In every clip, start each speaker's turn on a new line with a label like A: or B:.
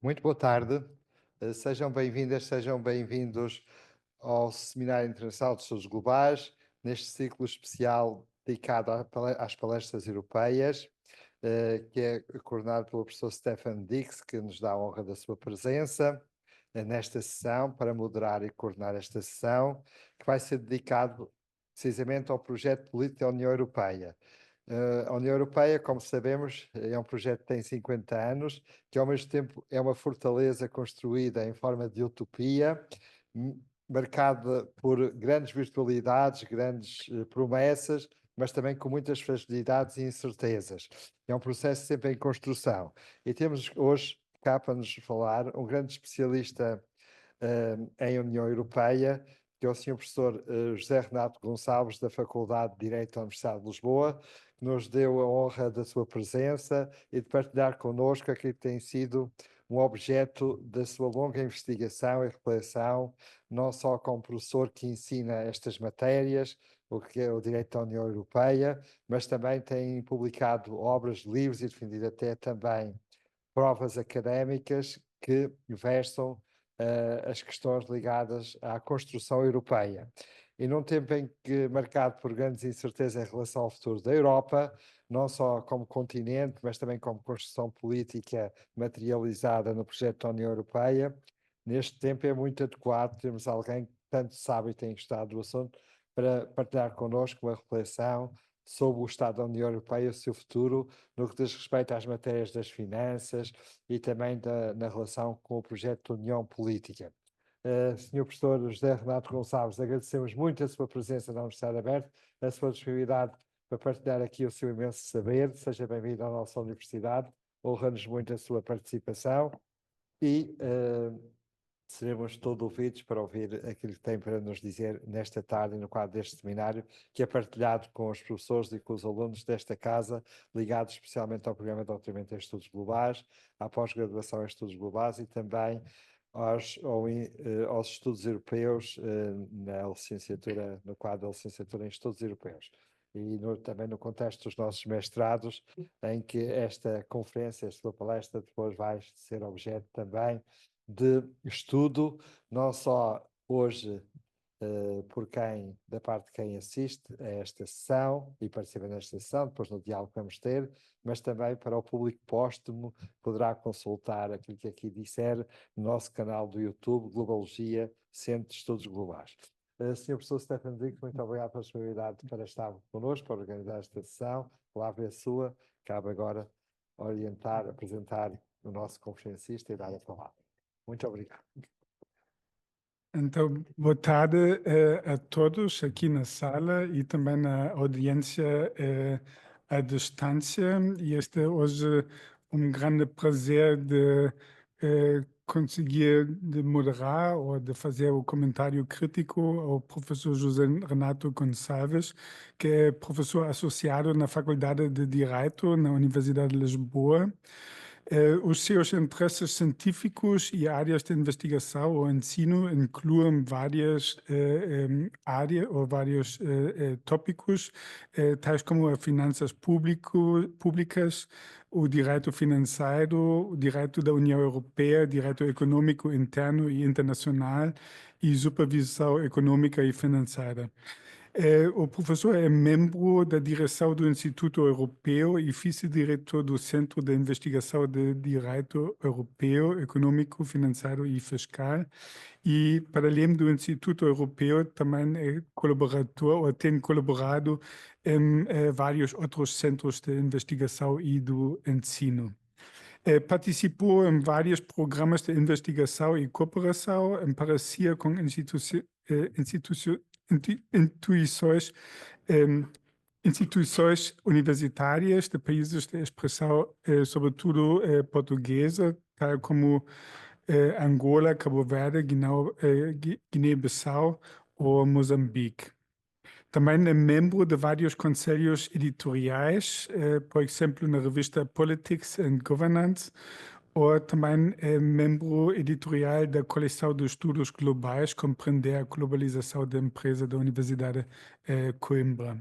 A: Muito boa tarde. Sejam bem-vindas, sejam bem-vindos ao Seminário Internacional de Estudos Globais, neste ciclo especial dedicado às palestras europeias, que é coordenado pelo professor Stefan Dix, que nos dá a honra da sua presença nesta sessão, para moderar e coordenar esta sessão, que vai ser dedicado precisamente ao projeto político da União Europeia. A União Europeia, como sabemos, é um projeto que tem 50 anos, que ao mesmo tempo é uma fortaleza construída em forma de utopia, marcada por grandes virtualidades, grandes promessas, mas também com muitas fragilidades e incertezas. É um processo sempre em construção. E temos hoje cá para nos falar um grande especialista em União Europeia, que é o Sr. Professor José Renato Gonçalves, da Faculdade de Direito da Universidade de Lisboa, que nos deu a honra da sua presença e de partilhar connosco aquilo que tem sido um objeto da sua longa investigação e reflexão, não só como professor que ensina estas matérias, o que é o direito da União Europeia, mas também tem publicado obras, livros e defendido até também provas académicas que versam as questões ligadas à construção europeia. E num tempo em que, marcado por grandes incertezas em relação ao futuro da Europa, não só como continente, mas também como construção política materializada no projeto da União Europeia, neste tempo é muito adequado termos alguém que tanto sabe e tem gostado do assunto para partilhar connosco uma reflexão sobre o Estado da União Europeia e o seu futuro, no que diz respeito às matérias das finanças e também na relação com o projeto de União Política. Senhor Professor José Renato Gonçalves, agradecemos muito a sua presença na Universidade Aberta, a sua disponibilidade para partilhar aqui o seu imenso saber. Seja bem-vindo à nossa universidade, honra-nos muito a sua participação e seremos todos ouvidos para ouvir aquilo que tem para nos dizer nesta tarde, no quadro deste seminário, que é partilhado com os professores e com os alunos desta casa, ligados especialmente ao programa de doutoramento em Estudos Globais, à pós-graduação em Estudos Globais e também aos estudos europeus na licenciatura, no quadro da licenciatura em Estudos Europeus. E também no contexto dos nossos mestrados, em que esta conferência, esta palestra, depois vai ser objeto também de estudo, não só hoje da parte de quem assiste a esta sessão e participa nesta sessão, depois no diálogo que vamos ter, mas também para o público póstumo, poderá consultar aquilo que aqui disser no nosso canal do YouTube, Globalogia, Centro de Estudos Globais. Sr. Professor Stefan Dix, muito obrigado pela disponibilidade para estar connosco, para organizar esta sessão. A palavra é sua. Cabe agora orientar, apresentar o nosso conferencista e dar a palavra. Muito obrigado.
B: Então, boa tarde a todos aqui na sala e também na audiência à distância. E este é hoje um grande prazer de conseguir de moderar ou de fazer o comentário crítico ao professor José Renato Gonçalves, que é professor associado na Faculdade de Direito na Universidade de Lisboa. Os seus interesses científicos e áreas de investigação ou ensino incluem várias áreas ou vários tópicos, tais como as finanças públicas, o direito financeiro, o direito da União Europeia, direito econômico interno e internacional e supervisão econômica e financeira. O professor é membro da direção do Instituto Europeu e vice-diretor do Centro de Investigação de Direito Europeu, Econômico, Financeiro e Fiscal. E, para além do Instituto Europeu, também é colaborador ou tem colaborado em vários outros centros de investigação e do ensino. Participou em vários programas de investigação e cooperação em parceria com instituições universitárias de países de expressão, sobretudo portuguesa, tal como Angola, Cabo Verde, Guiné-Bissau ou Moçambique. Também é membro de vários conselhos editoriais, por exemplo, na revista Politics and Governance, ou também é membro editorial da coleção de estudos globais, Compreender a Globalização da Empresa da Universidade Coimbra.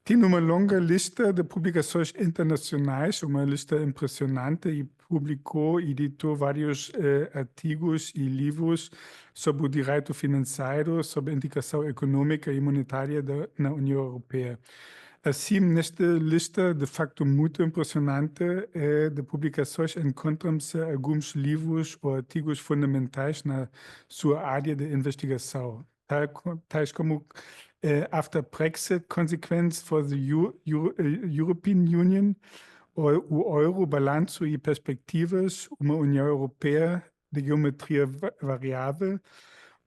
B: Tem uma longa lista de publicações internacionais, uma lista impressionante, e publicou e editou vários artigos e livros sobre o direito financeiro, sobre a integração econômica e monetária na União Europeia. Assim, nesta lista de facto muito impressionante de publicações, encontram-se alguns livros ou artigos fundamentais na sua área de investigação, tais como After Brexit, Consequences for the European Union, o Euro, Balanço e Perspectivas, uma União Europeia de geometria variável,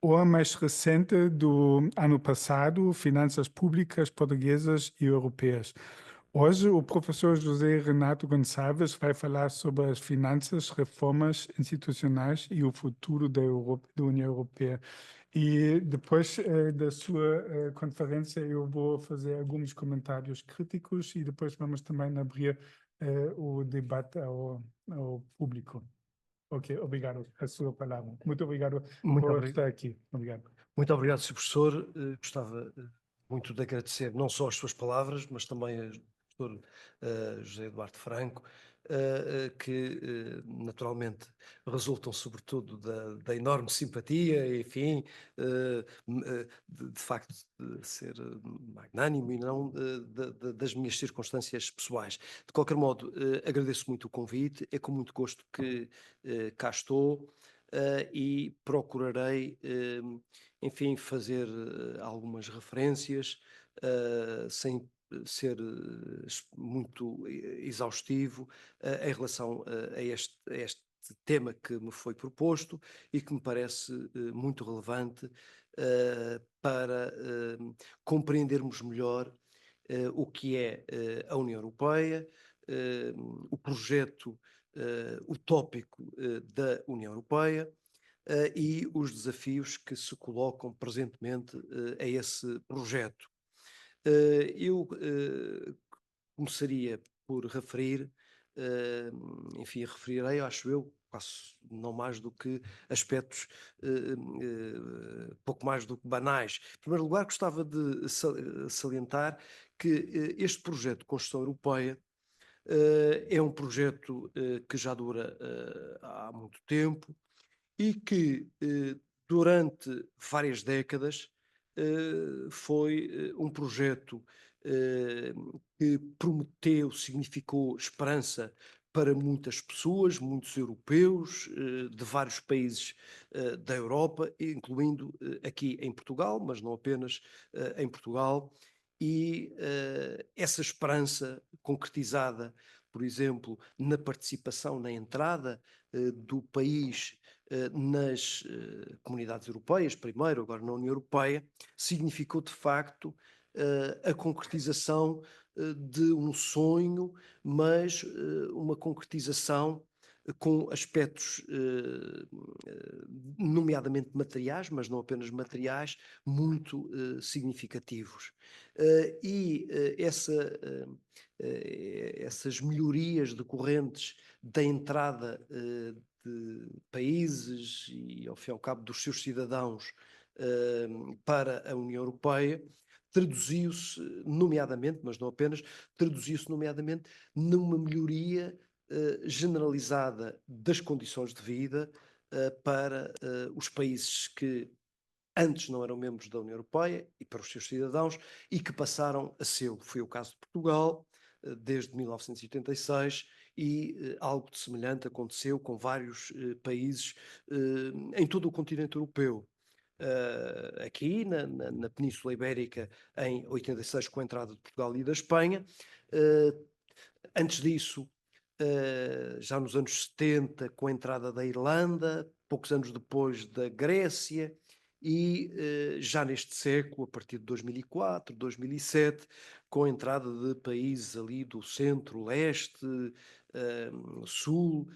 B: ou a mais recente do ano passado, Finanças Públicas Portuguesas e Europeias. Hoje, o professor José Renato Gonçalves vai falar sobre as finanças, reformas institucionais e o futuro da União Europeia. E depois da sua conferência, eu vou fazer alguns comentários críticos e depois vamos também abrir o debate ao público. Ok, obrigado. A sua palavra. Muito obrigado por estar aqui. Obrigado.
C: Muito obrigado, Sr. Professor. Gostava muito de agradecer não só as suas palavras, mas também ao Professor José Eduardo Franco, que naturalmente resultam sobretudo da enorme simpatia, enfim, de facto de ser magnânimo e não das minhas circunstâncias pessoais. De qualquer modo, agradeço muito o convite, é com muito gosto que cá estou e procurarei, enfim, fazer algumas referências sem ser muito exaustivo em relação a este tema que me foi proposto e que me parece muito relevante para compreendermos melhor o que é a União Europeia, o projeto utópico da União Europeia e os desafios que se colocam presentemente a esse projeto. Eu começaria por referir, enfim, referirei, acho eu, quase não mais do que aspectos pouco mais do que banais. Em primeiro lugar, gostava de salientar que este projeto de construção europeia é um projeto que já dura há muito tempo e que durante várias décadas foi um projeto que prometeu, significou esperança para muitas pessoas, muitos europeus de vários países da Europa, incluindo aqui em Portugal, mas não apenas em Portugal, e essa esperança concretizada, por exemplo, na participação, na entrada do país nas comunidades europeias, primeiro, agora na União Europeia, significou de facto a concretização de um sonho, mas uma concretização com aspectos nomeadamente materiais, mas não apenas materiais, muito significativos. Essas melhorias decorrentes da entrada de países e, ao fim e ao cabo, dos seus cidadãos para a União Europeia, traduziu-se nomeadamente, mas não apenas, traduziu-se nomeadamente numa melhoria generalizada das condições de vida para os países que antes não eram membros da União Europeia e para os seus cidadãos e que passaram a ser. Foi o caso de Portugal desde 1986 e algo de semelhante aconteceu com vários países em todo o continente europeu. Aqui na Península Ibérica em 86 com a entrada de Portugal e da Espanha. Antes disso, já nos anos 70 com a entrada da Irlanda, poucos anos depois da Grécia e já neste século, a partir de 2004, 2007, com a entrada de países ali do centro, leste, sul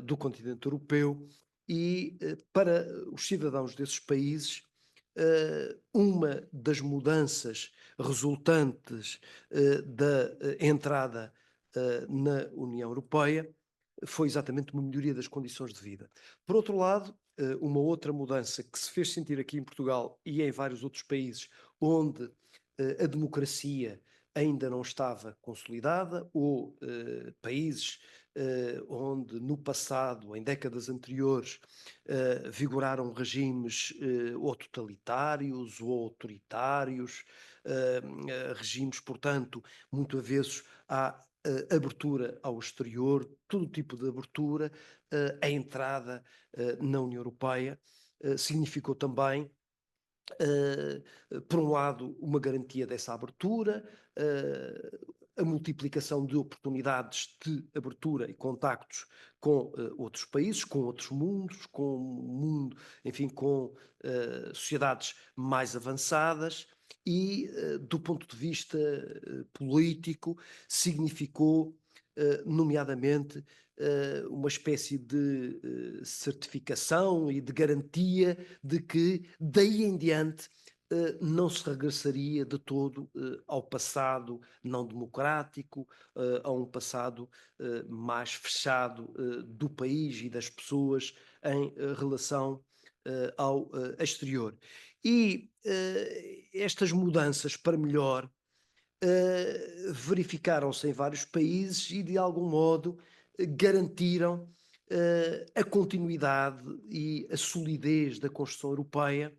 C: do continente europeu. E para os cidadãos desses países, uma das mudanças resultantes da entrada na União Europeia foi exatamente uma melhoria das condições de vida. Por outro lado, uma outra mudança que se fez sentir aqui em Portugal e em vários outros países onde a democracia ainda não estava consolidada, ou países onde no passado, em décadas anteriores, vigoraram regimes ou totalitários ou autoritários, regimes, portanto, muito vezes há abertura ao exterior, todo tipo de abertura, a entrada na União Europeia significou também por um lado, uma garantia dessa abertura, a multiplicação de oportunidades de abertura e contactos com outros países, com outros mundos, com um mundo, enfim, com sociedades mais avançadas e, do ponto de vista político, significou, nomeadamente, uma espécie de certificação e de garantia de que daí em diante não se regressaria de todo ao passado não democrático, a um passado mais fechado do país e das pessoas em relação ao exterior. E estas mudanças para melhor verificaram-se em vários países e, de algum modo, garantiram a continuidade e a solidez da construção europeia,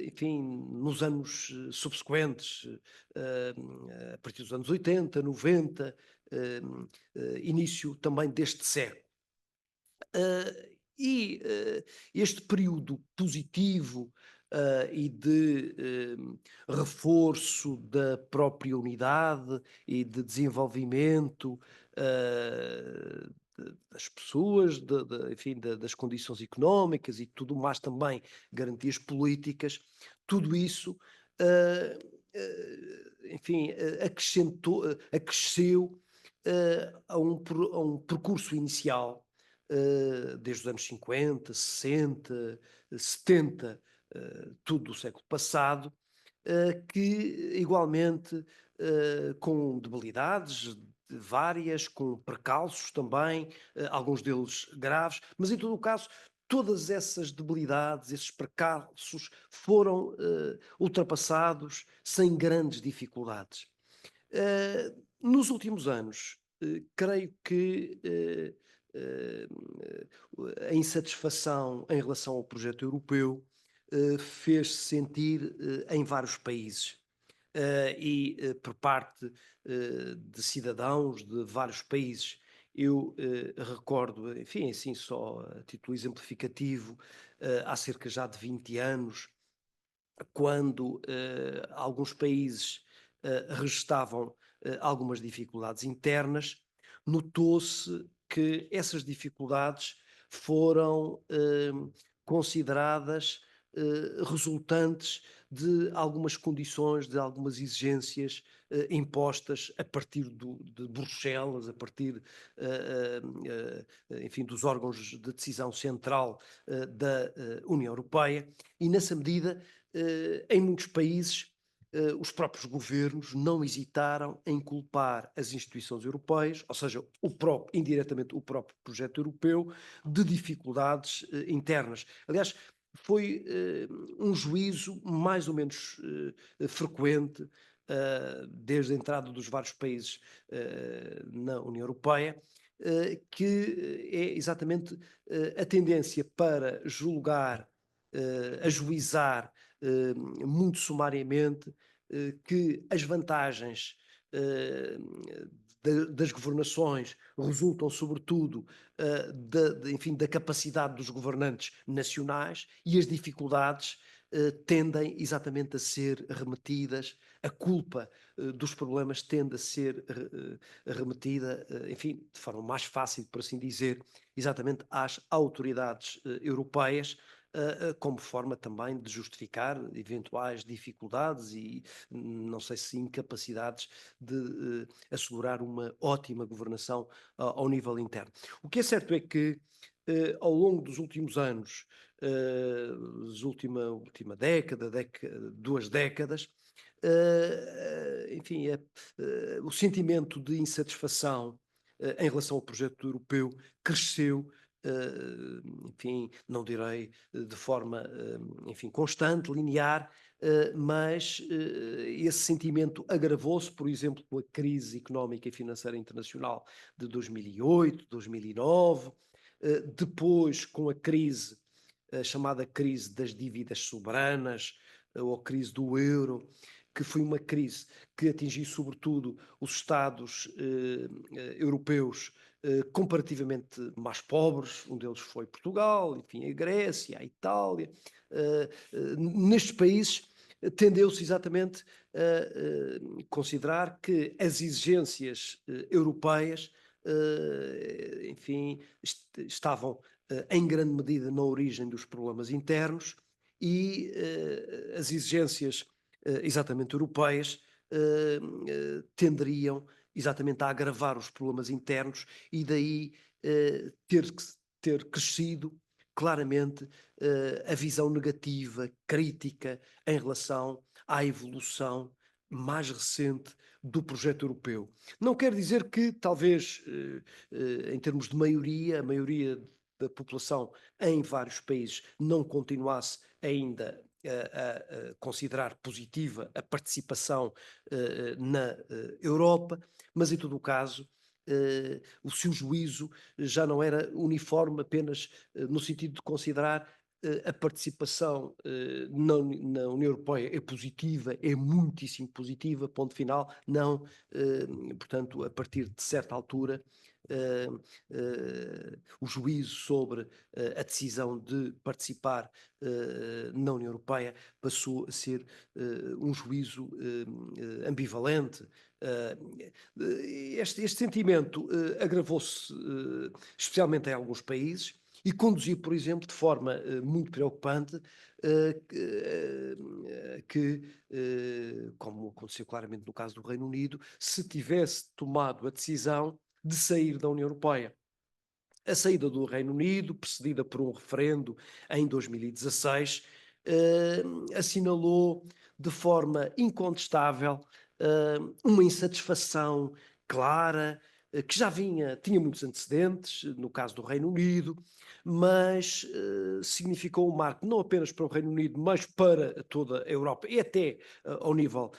C: enfim, nos anos subsequentes, a partir dos anos 80, 90, início também deste século. Este período positivo e de reforço da própria unidade e de desenvolvimento das pessoas, enfim, das condições económicas e tudo mais também, garantias políticas, tudo isso, enfim, acresceu a um percurso inicial desde os anos 50, 60, 70, tudo do século passado, que igualmente com debilidades várias, com percalços também, alguns deles graves, mas em todo o caso todas essas debilidades, esses percalços foram ultrapassados sem grandes dificuldades. Nos últimos anos, creio que a insatisfação em relação ao projeto europeu fez-se sentir em vários países por parte de cidadãos de vários países. Eu recordo, enfim, assim só a título exemplificativo, há cerca já de 20 anos, quando alguns países registavam algumas dificuldades internas, notou-se que essas dificuldades foram consideradas resultantes de algumas condições, de algumas exigências impostas a partir de Bruxelas, a partir, enfim, dos órgãos de decisão central da União Europeia, e nessa medida, em muitos países, os próprios governos não hesitaram em culpar as instituições europeias, ou seja, indiretamente o próprio projeto europeu, de dificuldades internas. Aliás, foi um juízo mais ou menos frequente desde a entrada dos vários países na União Europeia, que é exatamente a tendência para julgar, ajuizar muito sumariamente que as vantagens das governações resultam sobretudo enfim, da capacidade dos governantes nacionais, e as dificuldades tendem exatamente a ser remetidas, a culpa dos problemas tende a ser remetida, enfim, de forma mais fácil, por assim dizer, exatamente às autoridades europeias, como forma também de justificar eventuais dificuldades e, não sei se incapacidades de assegurar uma ótima governação ao nível interno. O que é certo é que, ao longo dos últimos anos, última década, 2 décadas, enfim, o sentimento de insatisfação em relação ao projeto europeu cresceu, enfim, não direi de forma, enfim, constante, linear, mas esse sentimento agravou-se, por exemplo, com a crise económica e financeira internacional de 2008, 2009, depois com a crise, a chamada crise das dívidas soberanas, ou crise do euro, que foi uma crise que atingiu sobretudo os Estados europeus comparativamente mais pobres, um deles foi Portugal, enfim, a Grécia, a Itália. Nestes países tendeu-se exatamente a considerar que as exigências europeias, enfim, estavam em grande medida na origem dos problemas internos e as exigências exatamente europeias tenderiam exatamente a agravar os problemas internos e daí ter crescido claramente a visão negativa, crítica em relação à evolução mais recente do projeto europeu. Não quer dizer que talvez em termos de maioria, a maioria da população em vários países não continuasse ainda a considerar positiva a participação na Europa, mas em todo o caso o seu juízo já não era uniforme apenas no sentido de considerar a participação na União Europeia é positiva, é muitíssimo positiva, ponto final, não, portanto, a partir de certa altura, o juízo sobre a decisão de participar na União Europeia passou a ser um juízo ambivalente. Este sentimento agravou-se especialmente em alguns países e conduziu, por exemplo, de forma muito preocupante como aconteceu claramente no caso do Reino Unido, se tivesse tomado a decisão de sair da União Europeia. A saída do Reino Unido, precedida por um referendo em 2016, assinalou de forma incontestável uma insatisfação clara, que já tinha muitos antecedentes, no caso do Reino Unido, mas significou um marco não apenas para o Reino Unido, mas para toda a Europa e até ao nível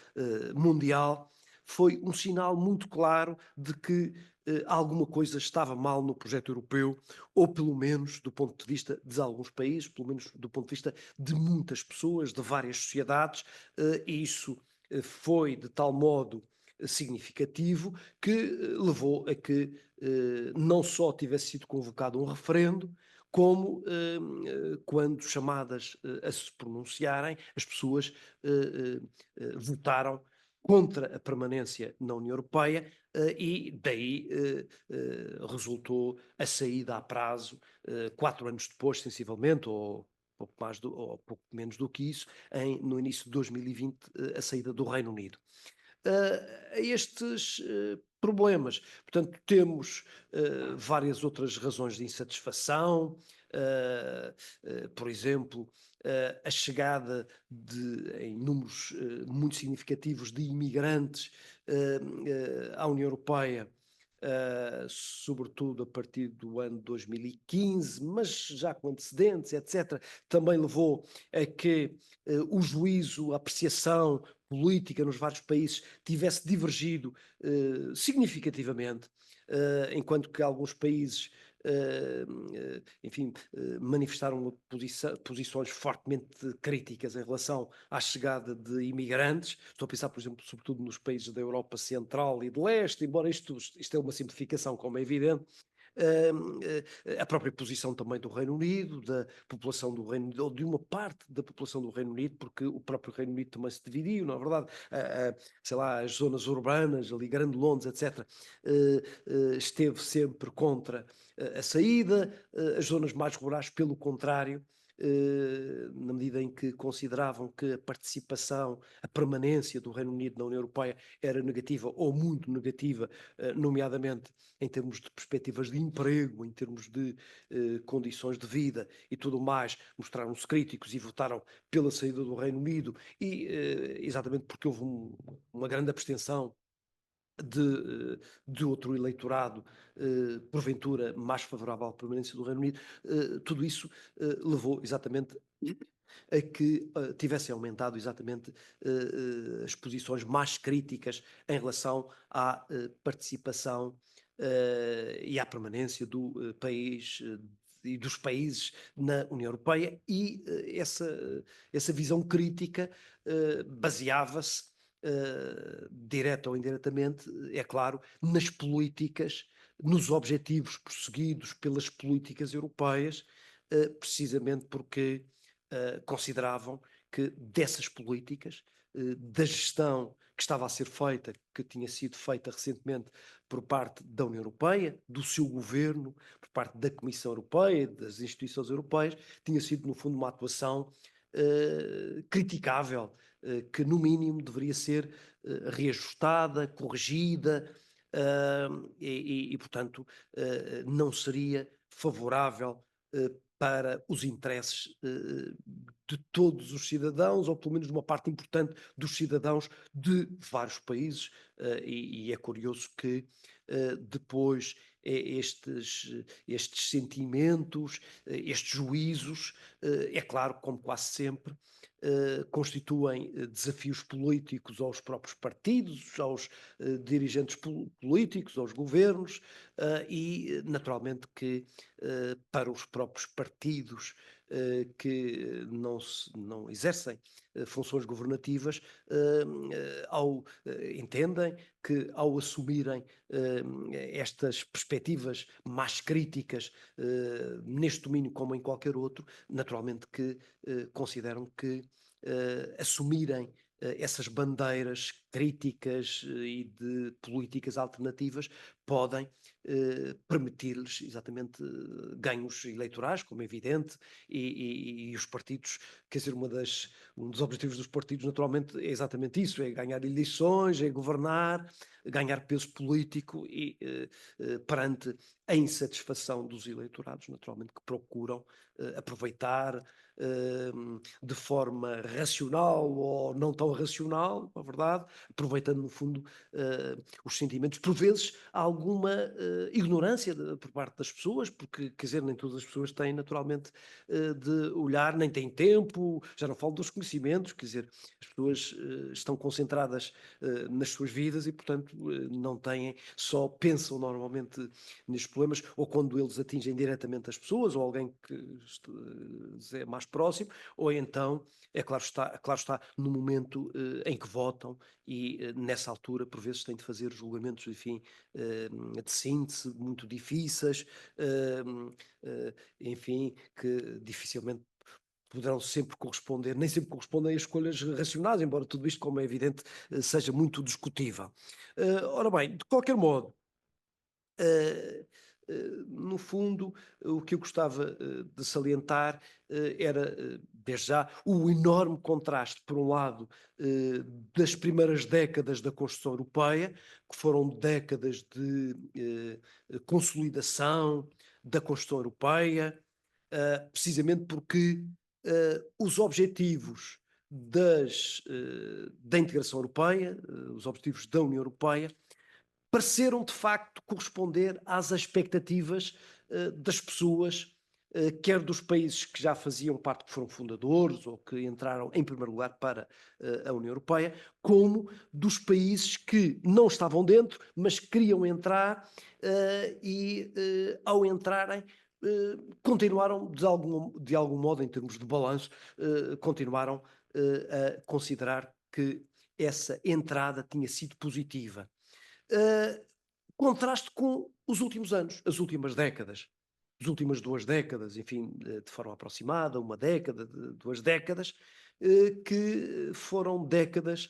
C: mundial. Foi um sinal muito claro de que alguma coisa estava mal no projeto europeu, ou pelo menos do ponto de vista de alguns países, pelo menos do ponto de vista de muitas pessoas, de várias sociedades, e isso foi de tal modo significativo que levou a que não só tivesse sido convocado um referendo, como quando chamadas a se pronunciarem, as pessoas votaram contra a permanência na União Europeia e daí resultou a saída a prazo, 4 anos depois, sensivelmente, ou pouco menos do que isso, no início de 2020, a saída do Reino Unido. A estes problemas, portanto, temos várias outras razões de insatisfação, por exemplo, a chegada em números muito significativos de imigrantes à União Europeia, sobretudo a partir do ano 2015, mas já com antecedentes, etc., também levou a que o juízo, a apreciação política nos vários países tivesse divergido significativamente, enquanto que alguns países enfim, manifestaram posições fortemente críticas em relação à chegada de imigrantes. Estou a pensar, por exemplo, sobretudo nos países da Europa Central e de Leste, embora isto é uma simplificação, como é evidente. A própria posição também do Reino Unido, da população do Reino Unido, ou de uma parte da população do Reino Unido, porque o próprio Reino Unido também se dividiu, na verdade, sei lá, as zonas urbanas, ali Grande Londres, etc., esteve sempre contra a saída, as zonas mais rurais, pelo contrário, na medida em que consideravam que a participação, a permanência do Reino Unido na União Europeia era negativa ou muito negativa, nomeadamente em termos de perspectivas de emprego, em termos de condições de vida e tudo mais, mostraram-se críticos e votaram pela saída do Reino Unido, e exatamente porque houve uma grande abstenção de outro eleitorado, porventura mais favorável à permanência do Reino Unido, tudo isso levou exatamente a que tivessem aumentado exatamente as posições mais críticas em relação à participação e à permanência do país e dos países na União Europeia, e essa visão crítica baseava-se direta ou indiretamente, é claro, nas políticas, nos objetivos perseguidos pelas políticas europeias, precisamente porque consideravam que dessas políticas, da gestão que estava a ser feita, que tinha sido feita recentemente por parte da União Europeia, do seu governo, por parte da Comissão Europeia, das instituições europeias, tinha sido, no fundo, uma atuação criticável, que no mínimo deveria ser reajustada, corrigida, portanto, não seria favorável para os interesses de todos os cidadãos, ou pelo menos de uma parte importante dos cidadãos de vários países, e é curioso que depois estes sentimentos, estes juízos, é claro, como quase sempre, constituem desafios políticos aos próprios partidos, aos dirigentes políticos, aos governos, e naturalmente que para os próprios partidos que não exercem funções governativas, entendem que ao assumirem estas perspectivas mais críticas neste domínio como em qualquer outro, naturalmente que consideram que assumirem essas bandeiras críticas e de políticas alternativas podem permitir-lhes exatamente ganhos eleitorais, como é evidente, e os partidos, quer dizer, um dos objetivos dos partidos naturalmente é exatamente isso, é ganhar eleições, é governar, ganhar peso político e perante a insatisfação dos eleitorados, naturalmente que procuram aproveitar de forma racional ou não tão racional, na verdade, aproveitando no fundo os sentimentos. Por vezes há alguma ignorância por parte das pessoas, porque, quer dizer, nem todas as pessoas têm naturalmente de olhar, nem têm tempo, já não falo dos conhecimentos, quer dizer, as pessoas estão concentradas nas suas vidas e, portanto, não têm, só pensam normalmente nestes problemas, ou quando eles atingem diretamente as pessoas, ou alguém que é mais próximo, ou então, é claro está no momento em que votam e nessa altura, por vezes, têm de fazer julgamentos, enfim, de síntese muito difíceis, enfim, que dificilmente poderão sempre corresponder, nem sempre correspondem a escolhas racionais, embora tudo isto, como é evidente, seja muito discutível. Ora bem, de qualquer modo, no fundo, o que eu gostava de salientar era, desde já, o enorme contraste, por um lado, das primeiras décadas da construção europeia, que foram décadas de consolidação da construção europeia, precisamente porque os objetivos da integração europeia, os objetivos da União Europeia, pareceram de facto corresponder às expectativas das pessoas, quer dos países que já faziam parte, que foram fundadores ou que entraram em primeiro lugar para a União Europeia, como dos países que não estavam dentro, mas queriam entrar ao entrarem continuaram de algum modo, em termos de balanço, continuaram a considerar que essa entrada tinha sido positiva. Contraste com os últimos anos, as últimas décadas, as últimas 2 décadas, enfim, de forma aproximada, 1 década, 2 décadas, que foram décadas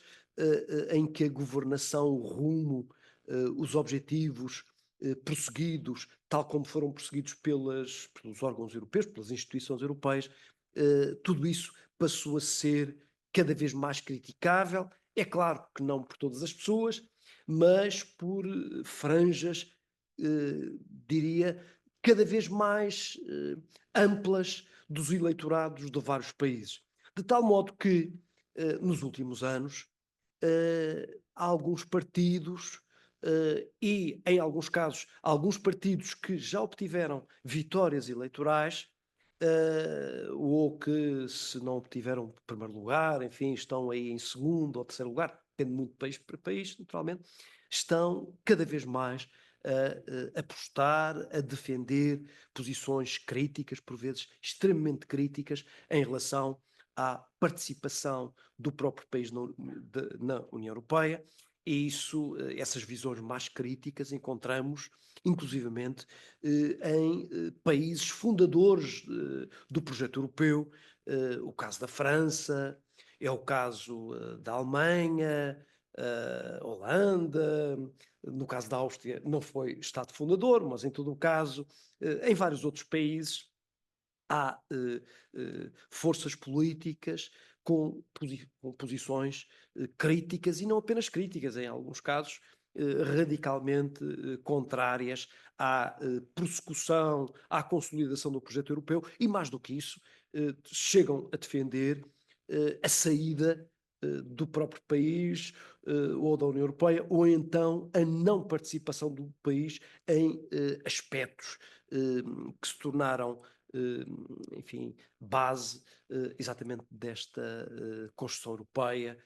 C: em que a governação, o rumo, os objetivos prosseguidos, tal como foram prosseguidos pelos órgãos europeus, pelas instituições europeias, tudo isso passou a ser cada vez mais criticável. É claro que não por todas as pessoas, mas por franjas, diria, cada vez mais amplas dos eleitorados de vários países. De tal modo que, nos últimos anos, há alguns partidos, e, em alguns casos, alguns partidos que já obtiveram vitórias eleitorais, ou que, se não obtiveram o primeiro lugar, enfim, estão aí em segundo ou terceiro lugar, depende muito de país para país, naturalmente, estão cada vez mais a apostar, a defender posições críticas, por vezes extremamente críticas, em relação à participação do próprio país na União Europeia, e isso, essas visões mais críticas encontramos, inclusivamente, em países fundadores do projeto europeu, o caso da França, é o caso da Alemanha, Holanda, no caso da Áustria não foi Estado fundador, mas em todo o caso, em vários outros países, há forças políticas com posições críticas, e não apenas críticas, em alguns casos radicalmente contrárias à prossecução, à consolidação do projeto europeu, e mais do que isso, chegam a defender a saída do próprio país ou da União Europeia, ou então a não participação do país em aspectos que se tornaram enfim, base exatamente desta construção europeia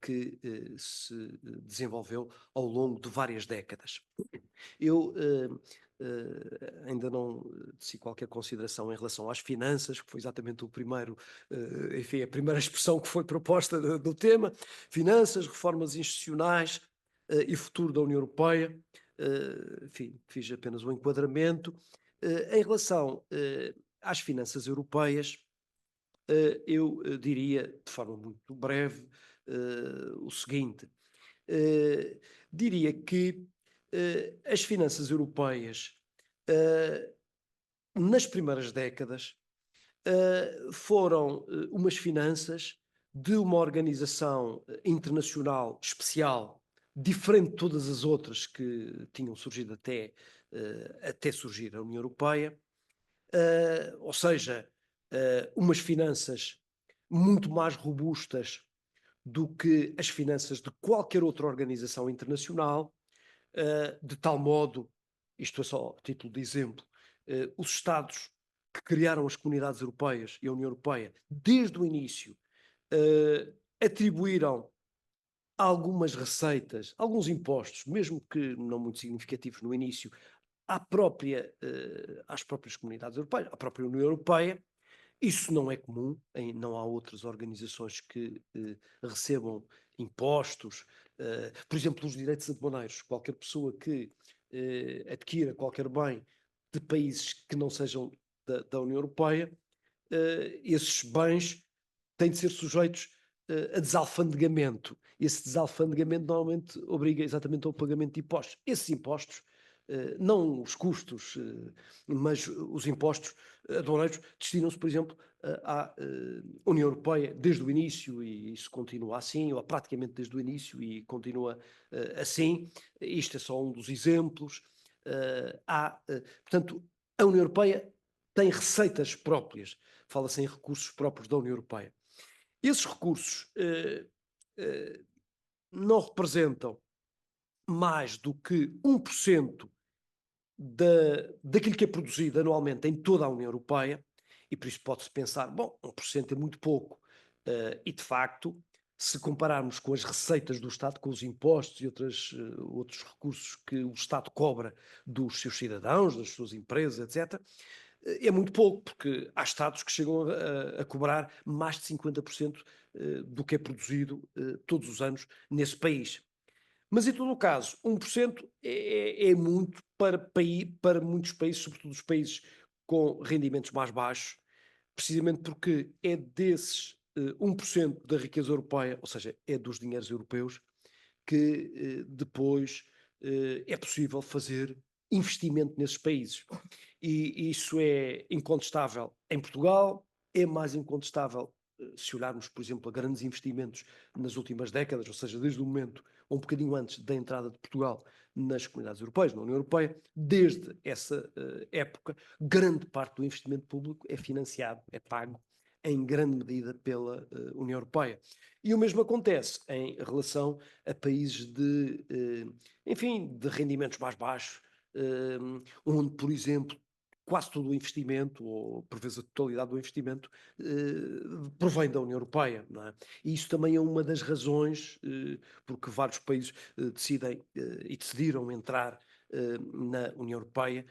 C: que se desenvolveu ao longo de várias décadas. Eu ainda não teci qualquer consideração em relação às finanças, que foi exatamente o primeiro, enfim, a primeira expressão que foi proposta do tema. Finanças, reformas institucionais e futuro da União Europeia. Enfim, fiz apenas um enquadramento. Em relação às finanças europeias, eu diria, de forma muito breve, o seguinte: diria que as finanças europeias, nas primeiras décadas, foram umas finanças de uma organização internacional especial, diferente de todas as outras que tinham surgido até surgir a União Europeia, ou seja, umas finanças muito mais robustas do que as finanças de qualquer outra organização internacional, de tal modo, isto é só a título de exemplo, os Estados que criaram as comunidades europeias e a União Europeia, desde o início, atribuíram algumas receitas, alguns impostos, mesmo que não muito significativos no início, às próprias comunidades europeias, à própria União Europeia. Isso não é comum, não há outras organizações que recebam impostos. Por exemplo, os direitos aduaneiros. Qualquer pessoa que adquira qualquer bem de países que não sejam da União Europeia, esses bens têm de ser sujeitos a desalfandegamento. Esse desalfandegamento normalmente obriga exatamente ao pagamento de impostos. Esses impostos, não os custos, mas os impostos aduaneiros, destinam-se, por exemplo, à União Europeia desde o início, e isso continua assim, ou praticamente desde o início, e continua assim. Isto é só um dos exemplos. Portanto, a União Europeia tem receitas próprias. Fala-se em recursos próprios da União Europeia. Esses recursos não representam mais do que 1% daquilo que é produzido anualmente em toda a União Europeia, e por isso pode-se pensar, bom, 1% é muito pouco, e de facto, se compararmos com as receitas do Estado, com os impostos e outros recursos que o Estado cobra dos seus cidadãos, das suas empresas, etc., é muito pouco, porque há Estados que chegam a cobrar mais de 50% do que é produzido todos os anos nesse país. Mas, em todo o caso, 1% é muito para muitos países, sobretudo os países com rendimentos mais baixos, precisamente porque é desses 1% da riqueza europeia, ou seja, é dos dinheiros europeus, que depois é possível fazer investimento nesses países. E isso é incontestável em Portugal, é mais incontestável se olharmos, por exemplo, a grandes investimentos nas últimas décadas, ou seja, desde o momento, ou um bocadinho antes da entrada de Portugal nas comunidades europeias, na União Europeia. Desde essa época, grande parte do investimento público é financiado, é pago em grande medida pela União Europeia. E o mesmo acontece em relação a países enfim, de rendimentos mais baixos, onde, por exemplo, quase todo o investimento, ou por vezes a totalidade do investimento, provém da União Europeia, não é? E isso também é uma das razões porque vários países decidem e decidiram entrar na União Europeia,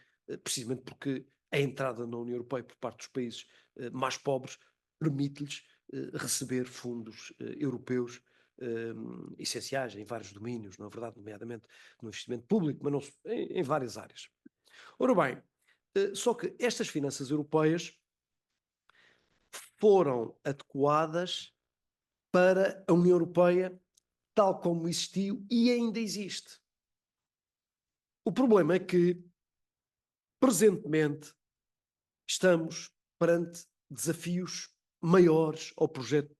C: precisamente porque a entrada na União Europeia por parte dos países mais pobres permite-lhes receber fundos europeus essenciais em vários domínios, não é verdade? Nomeadamente no investimento público, mas não, em várias áreas. Ora bem, só que estas finanças europeias foram adequadas para a União Europeia tal como existiu e ainda existe. O problema é que, presentemente, estamos perante desafios maiores ao projeto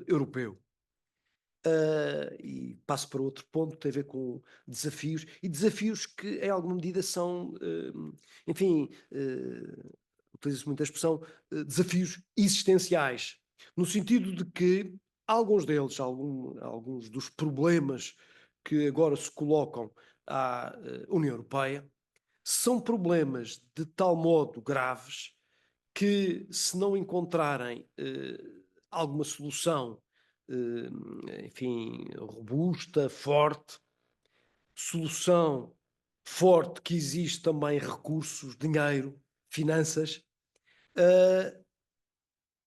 C: europeu. E passo para outro ponto que tem a ver com desafios que, em alguma medida, são, enfim, utiliza-se muito a expressão, desafios existenciais, no sentido de que alguns deles, alguns dos problemas que agora se colocam à União Europeia, são problemas de tal modo graves que, se não encontrarem alguma solução, enfim, robusta, forte, solução forte que existe também recursos, dinheiro, finanças,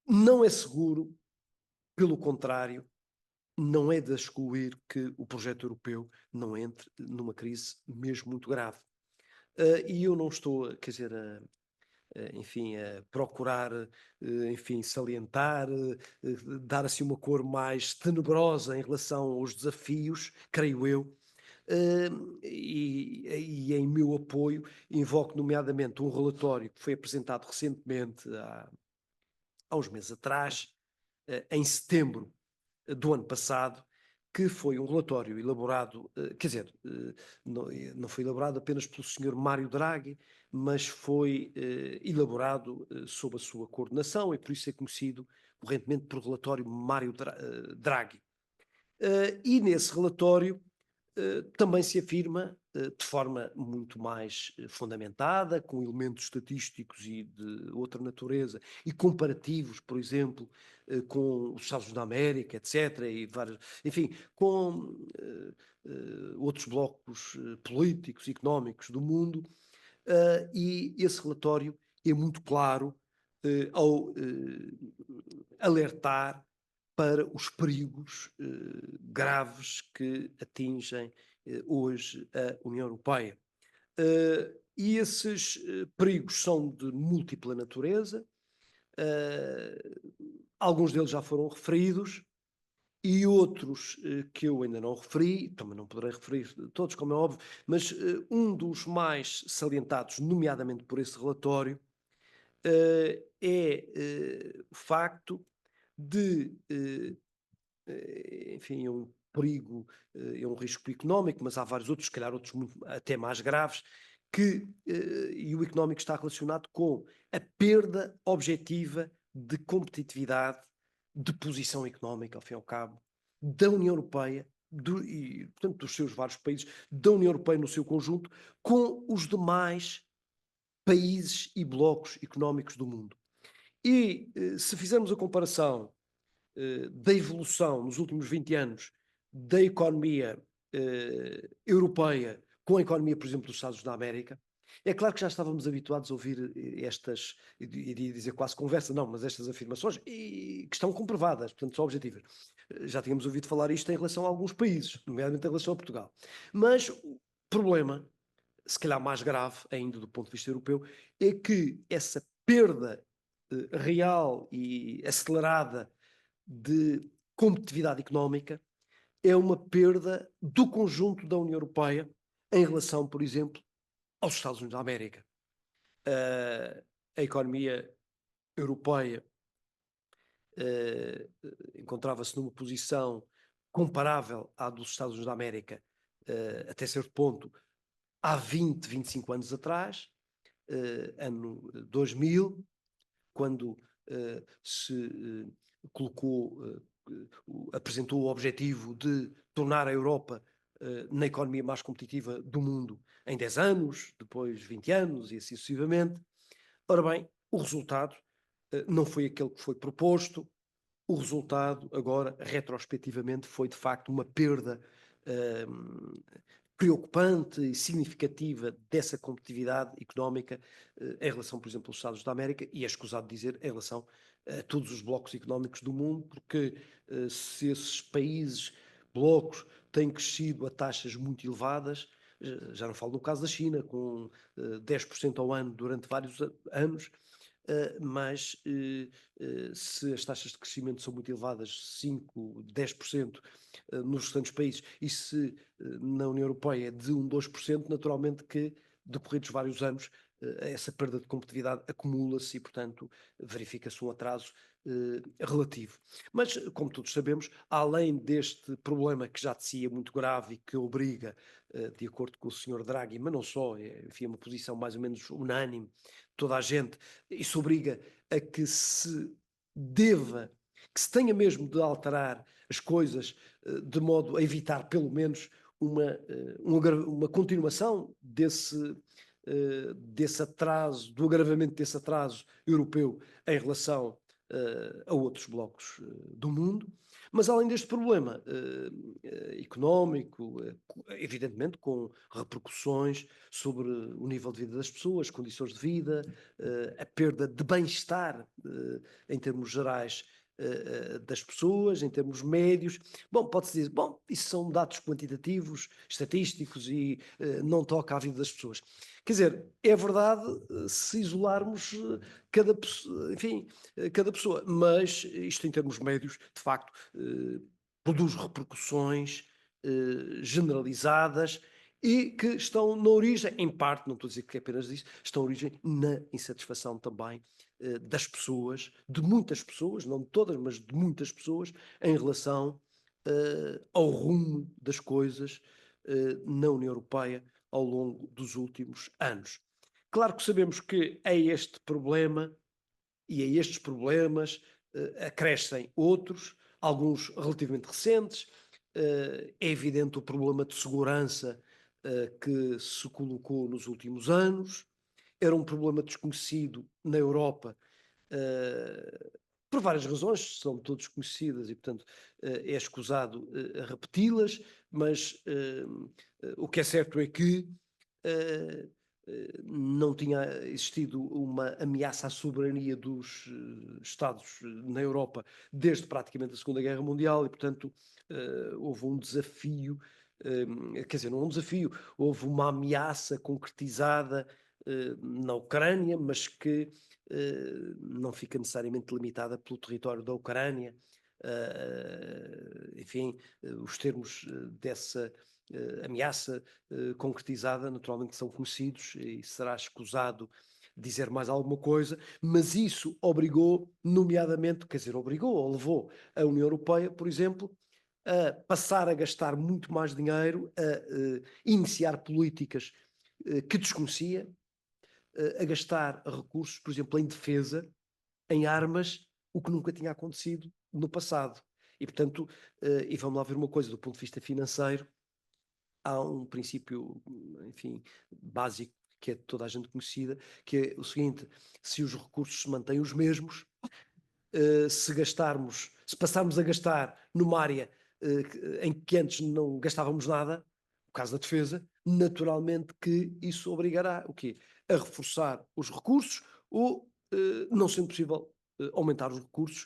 C: não é seguro, pelo contrário, não é de excluir que o projeto europeu não entre numa crise mesmo muito grave. E eu não estou, quer dizer, enfim, a procurar, enfim, salientar, dar assim uma cor mais tenebrosa em relação aos desafios, creio eu, e em meu apoio invoco nomeadamente um relatório que foi apresentado recentemente, há uns meses atrás, em setembro do ano passado, que foi um relatório elaborado, quer dizer, não foi elaborado apenas pelo Sr. Mário Draghi, mas foi elaborado sob a sua coordenação e por isso é conhecido correntemente por relatório Mário Draghi. E nesse relatório também se afirma de forma muito mais fundamentada, com elementos estatísticos e de outra natureza, e comparativos, por exemplo, com os Estados Unidos da América, etc., e vários, enfim, com outros blocos políticos, económicos do mundo, e esse relatório é muito claro ao alertar para os perigos graves que atingem hoje a União Europeia. E esses perigos são de múltipla natureza, alguns deles já foram referidos, e outros que eu ainda não referi, também não poderei referir todos, como é óbvio, mas um dos mais salientados, nomeadamente por esse relatório, é o facto de enfim, é um perigo, é um risco económico, mas há vários outros, se calhar outros muito, até mais graves, e o económico está relacionado com a perda objetiva de competitividade, de posição económica, ao fim e ao cabo, da União Europeia, e, portanto, dos seus vários países, da União Europeia no seu conjunto, com os demais países e blocos económicos do mundo. E se fizermos a comparação da evolução nos últimos 20 anos da economia europeia com a economia, por exemplo, dos Estados Unidos da América, é claro que já estávamos habituados a ouvir estas, iria dizer quase conversa, não, mas estas afirmações, e que estão comprovadas, portanto são objetivas. Já tínhamos ouvido falar isto em relação a alguns países, nomeadamente em relação a Portugal. Mas o problema, se calhar mais grave ainda do ponto de vista europeu, é que essa perda real e acelerada de competitividade económica é uma perda do conjunto da União Europeia em relação, por exemplo, aos Estados Unidos da América. A economia europeia encontrava-se numa posição comparável à dos Estados Unidos da América até certo ponto há 20, 25 anos atrás, ano 2000, quando se colocou, apresentou o objetivo de tornar a Europa na economia mais competitiva do mundo em 10 anos, depois 20 anos e assim sucessivamente. Ora bem, o resultado não foi aquele que foi proposto. O resultado, agora, retrospectivamente, foi de facto uma perda preocupante e significativa dessa competitividade económica em relação, por exemplo, aos Estados da América, e é escusado dizer em relação a todos os blocos económicos do mundo, porque se esses países, blocos, têm crescido a taxas muito elevadas, já não falo no caso da China, com 10% ao ano durante vários anos, mas se as taxas de crescimento são muito elevadas, 5, 10% nos restantes países, e se na União Europeia é de 2%, naturalmente que decorridos vários anos essa perda de competitividade acumula-se e, portanto, verifica-se um atraso relativo. Mas, como todos sabemos, além deste problema que já de si é muito grave e que obriga, de acordo com o Sr. Draghi, mas não só, enfim, é uma posição mais ou menos unânime, toda a gente, isso obriga a que se tenha mesmo de alterar as coisas de modo a evitar pelo menos uma continuação desse atraso, do agravamento desse atraso europeu em relação a outros blocos do mundo. Mas além deste problema económico, evidentemente com repercussões sobre o nível de vida das pessoas, condições de vida, a perda de bem-estar em termos gerais das pessoas, em termos médios. Bom, pode-se dizer, bom, isso são dados quantitativos, estatísticos e não toca à vida das pessoas. Quer dizer, é verdade se isolarmos cada pessoa, mas isto em termos médios, de facto, produz repercussões generalizadas e que estão na origem, em parte, não estou a dizer que é apenas isso, estão na origem na insatisfação também das pessoas, de muitas pessoas, não de todas, mas de muitas pessoas, em relação ao rumo das coisas na União Europeia ao longo dos últimos anos. Claro que sabemos que é este problema e a estes problemas acrescem outros, alguns relativamente recentes. É evidente o problema de segurança que se colocou nos últimos anos. Era um problema desconhecido na Europa por várias razões, são todas conhecidas e, portanto, é escusado repeti-las, mas o que é certo é que não tinha existido uma ameaça à soberania dos Estados na Europa desde praticamente a Segunda Guerra Mundial e, portanto, houve um desafio, quer dizer, não um desafio, houve uma ameaça concretizada na Ucrânia, mas que não fica necessariamente limitada pelo território da Ucrânia. Enfim, os termos dessa ameaça concretizada naturalmente são conhecidos e será escusado dizer mais alguma coisa, mas isso obrigou, nomeadamente, quer dizer, obrigou ou levou a União Europeia, por exemplo, a passar a gastar muito mais dinheiro, a iniciar políticas que desconhecia, a gastar recursos, por exemplo, em defesa, em armas, o que nunca tinha acontecido no passado. E, portanto, e vamos lá ver uma coisa, do ponto de vista financeiro, há um princípio, enfim, básico, que é de toda a gente conhecida, que é o seguinte: se os recursos se mantêm os mesmos, se passarmos a gastar numa área em que antes não gastávamos nada, no caso da defesa, naturalmente que isso obrigará o quê? A reforçar os recursos ou, não sendo possível aumentar os recursos,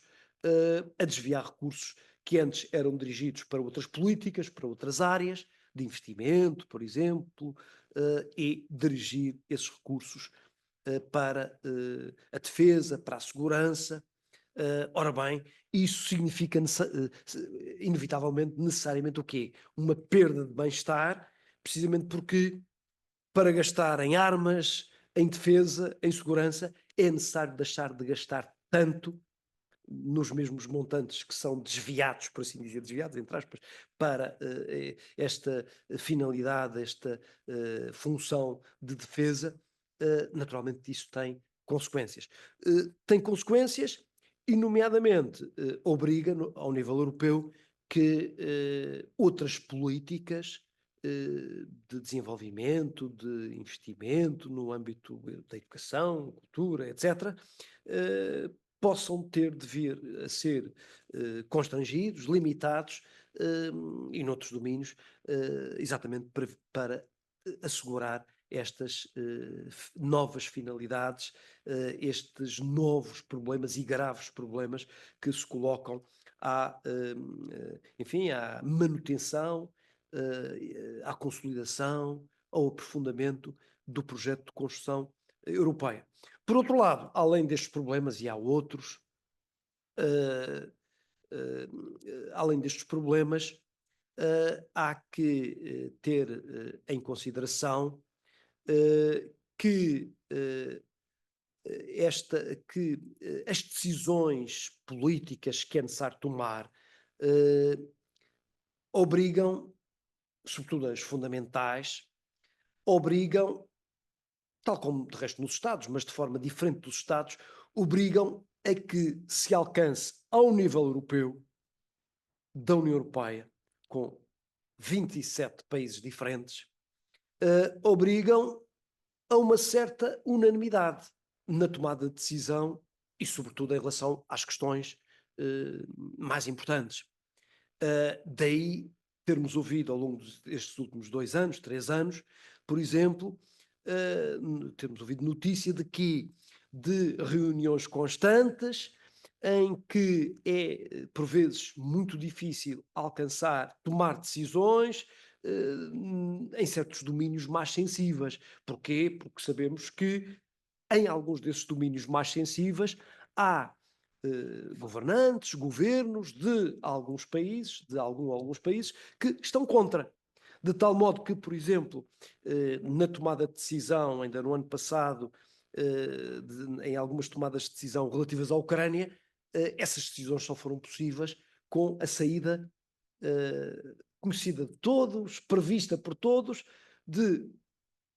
C: a desviar recursos que antes eram dirigidos para outras políticas, para outras áreas de investimento, por exemplo, e dirigir esses recursos para a defesa, para a segurança. Ora bem, isso significa inevitavelmente, necessariamente o quê? Uma perda de bem-estar, precisamente porque para gastar em armas, em defesa, em segurança, é necessário deixar de gastar tanto nos mesmos montantes que são desviados, por assim dizer, desviados, entre aspas, para esta finalidade, esta função de defesa, naturalmente isso tem consequências. Tem consequências e, nomeadamente, obriga ao nível europeu que outras políticas de desenvolvimento, de investimento no âmbito da educação, cultura, etc., possam ter de vir a ser constrangidos, limitados, e noutros domínios, exatamente para assegurar estas novas finalidades, estes novos problemas e graves problemas que se colocam enfim, à manutenção, à consolidação, ao aprofundamento do projeto de construção europeia. Por outro lado, além destes problemas, e há outros, além destes problemas, há que ter em consideração que as decisões políticas que é necessário tomar obrigam, sobretudo as fundamentais, obrigam, tal como de resto nos Estados, mas de forma diferente dos Estados, obrigam a que se alcance ao nível europeu, da União Europeia, com 27 países diferentes, obrigam a uma certa unanimidade na tomada de decisão e, sobretudo, em relação às questões mais importantes. Daí termos ouvido ao longo destes últimos 2 anos, 3 anos, por exemplo, termos ouvido notícia de reuniões constantes em que é, por vezes, muito difícil tomar decisões em certos domínios mais sensíveis. Porquê? Porque sabemos que em alguns desses domínios mais sensíveis há governantes, governos de alguns países, alguns países, que estão contra. De tal modo que, por exemplo, na tomada de decisão, ainda no ano passado, em algumas tomadas de decisão relativas à Ucrânia, essas decisões só foram possíveis com a saída conhecida de todos, prevista por todos, de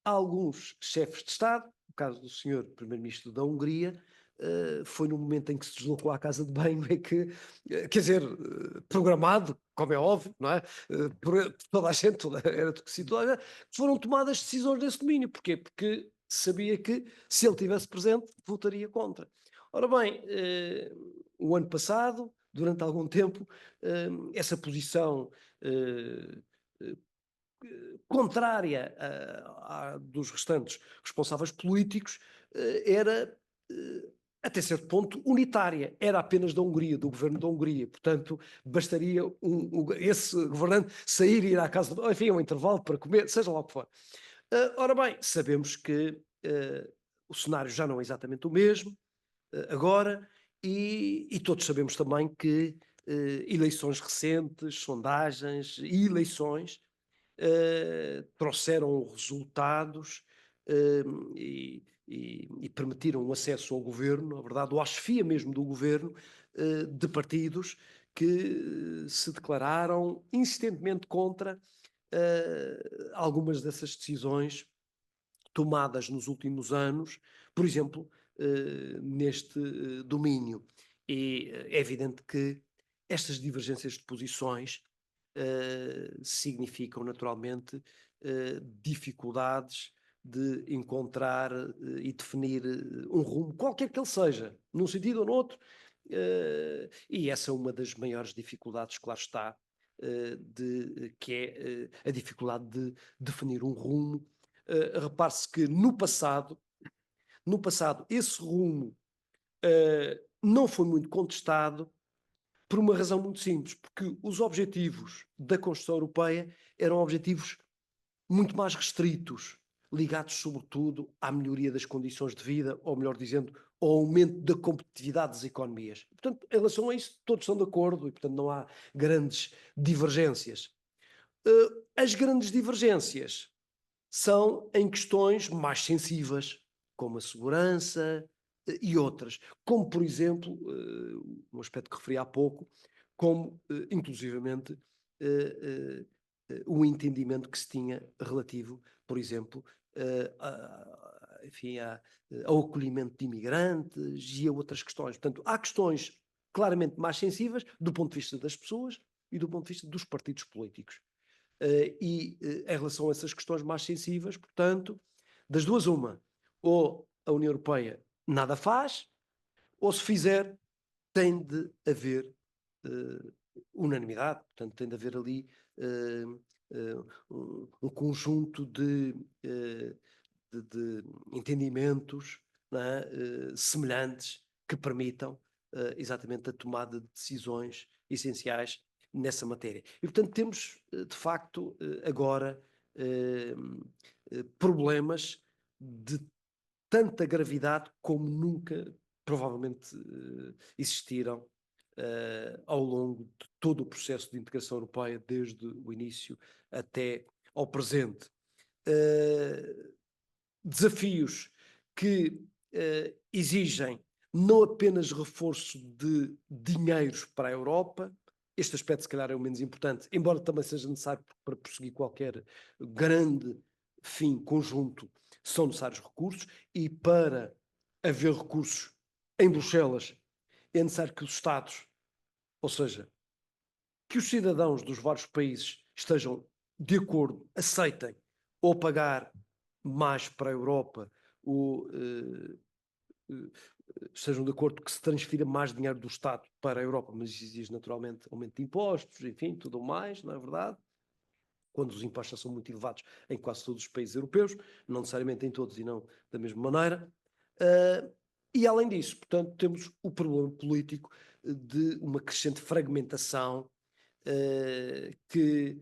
C: alguns chefes de Estado. No caso do senhor primeiro-ministro da Hungria, foi no momento em que se deslocou à casa de banho, quer dizer, programado, como é óbvio, não é? Por toda a gente, era situação, foram tomadas decisões desse domínio. Porquê? Porque sabia que, se ele estivesse presente, votaria contra. Ora bem, o ano passado, durante algum tempo, essa posição contrária dos restantes responsáveis políticos era, até certo ponto, unitária. Era apenas da Hungria, do governo da Hungria. Portanto, bastaria esse governante sair e ir à casa, enfim, um intervalo para comer, seja lá o que for. Ora bem, sabemos que o cenário já não é exatamente o mesmo agora, e todos sabemos também que eleições recentes, sondagens e eleições trouxeram resultados e permitiram o acesso ao governo, na verdade, ou à chefia mesmo do governo, de partidos que se declararam insistentemente contra algumas dessas decisões tomadas nos últimos anos, por exemplo, neste domínio. E é evidente que estas divergências de posições significam naturalmente dificuldades de encontrar e definir um rumo, qualquer que ele seja, num sentido ou no outro, e essa é uma das maiores dificuldades, claro está, que é a dificuldade de definir um rumo. Repare-se que no passado, esse rumo não foi muito contestado, por uma razão muito simples, porque os objetivos da construção europeia eram objetivos muito mais restritos, ligados sobretudo à melhoria das condições de vida, ou melhor dizendo, ao aumento da competitividade das economias. Portanto, em relação a isso, todos estão de acordo e, portanto, não há grandes divergências. As grandes divergências são em questões mais sensíveis, como a segurança e outras, como, por exemplo, um aspecto que referi há pouco, como, inclusivamente, o entendimento que se tinha relativo, por exemplo, enfim, ao acolhimento de imigrantes e a outras questões. Portanto, há questões claramente mais sensíveis do ponto de vista das pessoas e do ponto de vista dos partidos políticos. Em relação a essas questões mais sensíveis, portanto, das duas uma, ou a União Europeia nada faz, ou se fizer, tem de haver unanimidade, portanto tem de haver ali um conjunto de entendimentos, não é, semelhantes que permitam exatamente a tomada de decisões essenciais nessa matéria. E, portanto, temos, de facto, agora problemas de tanta gravidade como nunca, provavelmente, existiram ao longo de todo o processo de integração europeia, desde o início até ao presente. Desafios que exigem não apenas reforço de dinheiros para a Europa, este aspecto se calhar é o menos importante, embora também seja necessário para prosseguir qualquer grande fim conjunto, são necessários recursos, e para haver recursos em Bruxelas é necessário que os Estados, ou seja, que os cidadãos dos vários países estejam de acordo, aceitem ou pagar mais para a Europa, ou estejam de acordo que se transfira mais dinheiro do Estado para a Europa, mas isso exige naturalmente aumento de impostos, enfim, tudo mais, não é verdade? Quando os impostos são muito elevados em quase todos os países europeus, não necessariamente em todos e não da mesma maneira. E além disso, portanto, temos o problema político de uma crescente fragmentação que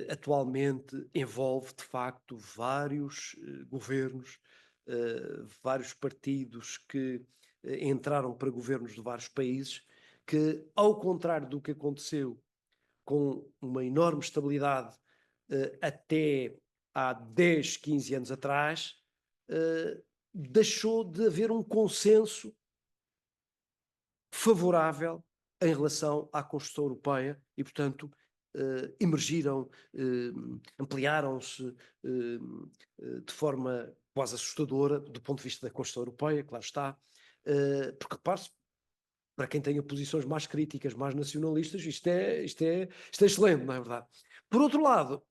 C: atualmente envolve, de facto, vários governos, vários partidos que entraram para governos de vários países, que, ao contrário do que aconteceu com uma enorme estabilidade até há 10, 15 anos atrás, deixou de haver um consenso favorável em relação à construção europeia e, portanto, emergiram, ampliaram-se de forma quase assustadora do ponto de vista da construção europeia, claro está, porque repare-se, para quem tenha posições mais críticas, mais nacionalistas, isto é excelente, não é verdade? Por outro lado,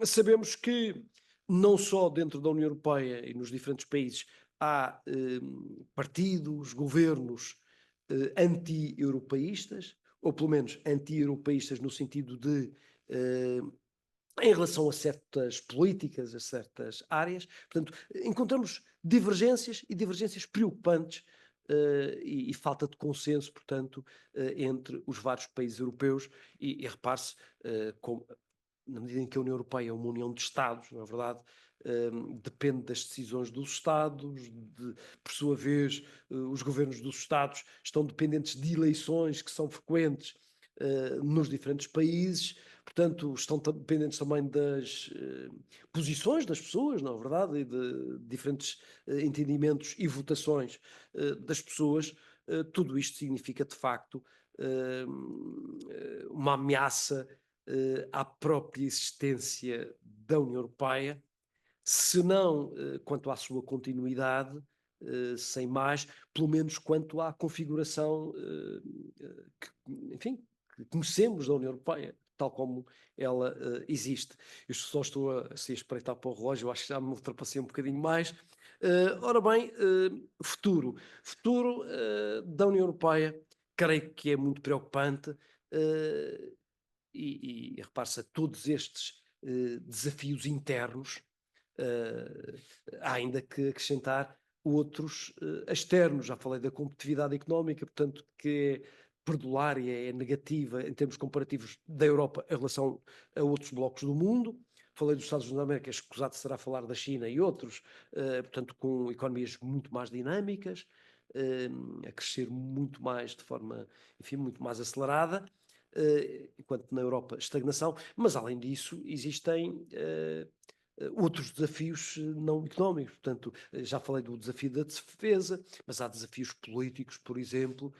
C: sabemos que não só dentro da União Europeia e nos diferentes países há partidos, governos anti-europeístas, ou pelo menos anti-europeístas no sentido de em relação a certas políticas, a certas áreas. Portanto, encontramos divergências e divergências preocupantes e falta de consenso, portanto, entre os vários países europeus e repare-se, na medida em que a União Europeia é uma união de Estados, não é verdade? Depende das decisões dos Estados, por sua vez, os governos dos Estados estão dependentes de eleições que são frequentes nos diferentes países, portanto, estão dependentes também das posições das pessoas, não é verdade? E de diferentes entendimentos e votações das pessoas. Tudo isto significa, de facto, uma ameaça à própria existência da União Europeia, se não quanto à sua continuidade, sem mais, pelo menos quanto à configuração enfim, que conhecemos da União Europeia, tal como ela existe. Eu só estou a espreitar para o relógio, acho que já me ultrapassei um bocadinho mais. Ora bem, futuro da União Europeia, creio que é muito preocupante e repare-se a todos estes desafios internos, há ainda que acrescentar outros externos. Já falei da competitividade económica, portanto, que é perdulária, é negativa em termos comparativos da Europa em relação a outros blocos do mundo. Falei dos Estados Unidos da América, escusado será falar da China e outros, portanto, com economias muito mais dinâmicas, a crescer muito mais de forma, enfim, muito mais acelerada, enquanto na Europa estagnação, mas além disso existem outros desafios não económicos. Portanto, já falei do desafio da defesa, mas há desafios políticos, por exemplo,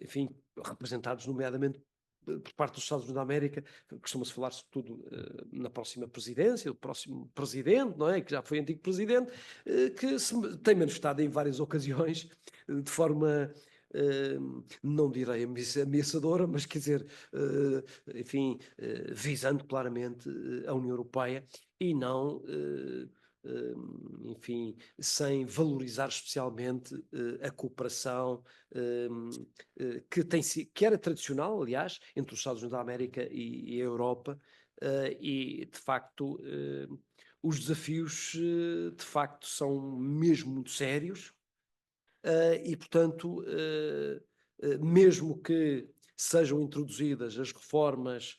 C: enfim, representados nomeadamente por parte dos Estados Unidos da América, costuma-se falar sobretudo na próxima presidência, o próximo presidente, não é? Que já foi antigo presidente, que se tem manifestado em várias ocasiões de forma não direi ameaçadora, mas quer dizer, enfim, visando claramente a União Europeia e não, enfim, sem valorizar especialmente a cooperação que era tradicional, aliás, entre os Estados Unidos da América e a Europa, e de facto os desafios de facto são mesmo muito sérios. E, portanto, mesmo que sejam introduzidas as reformas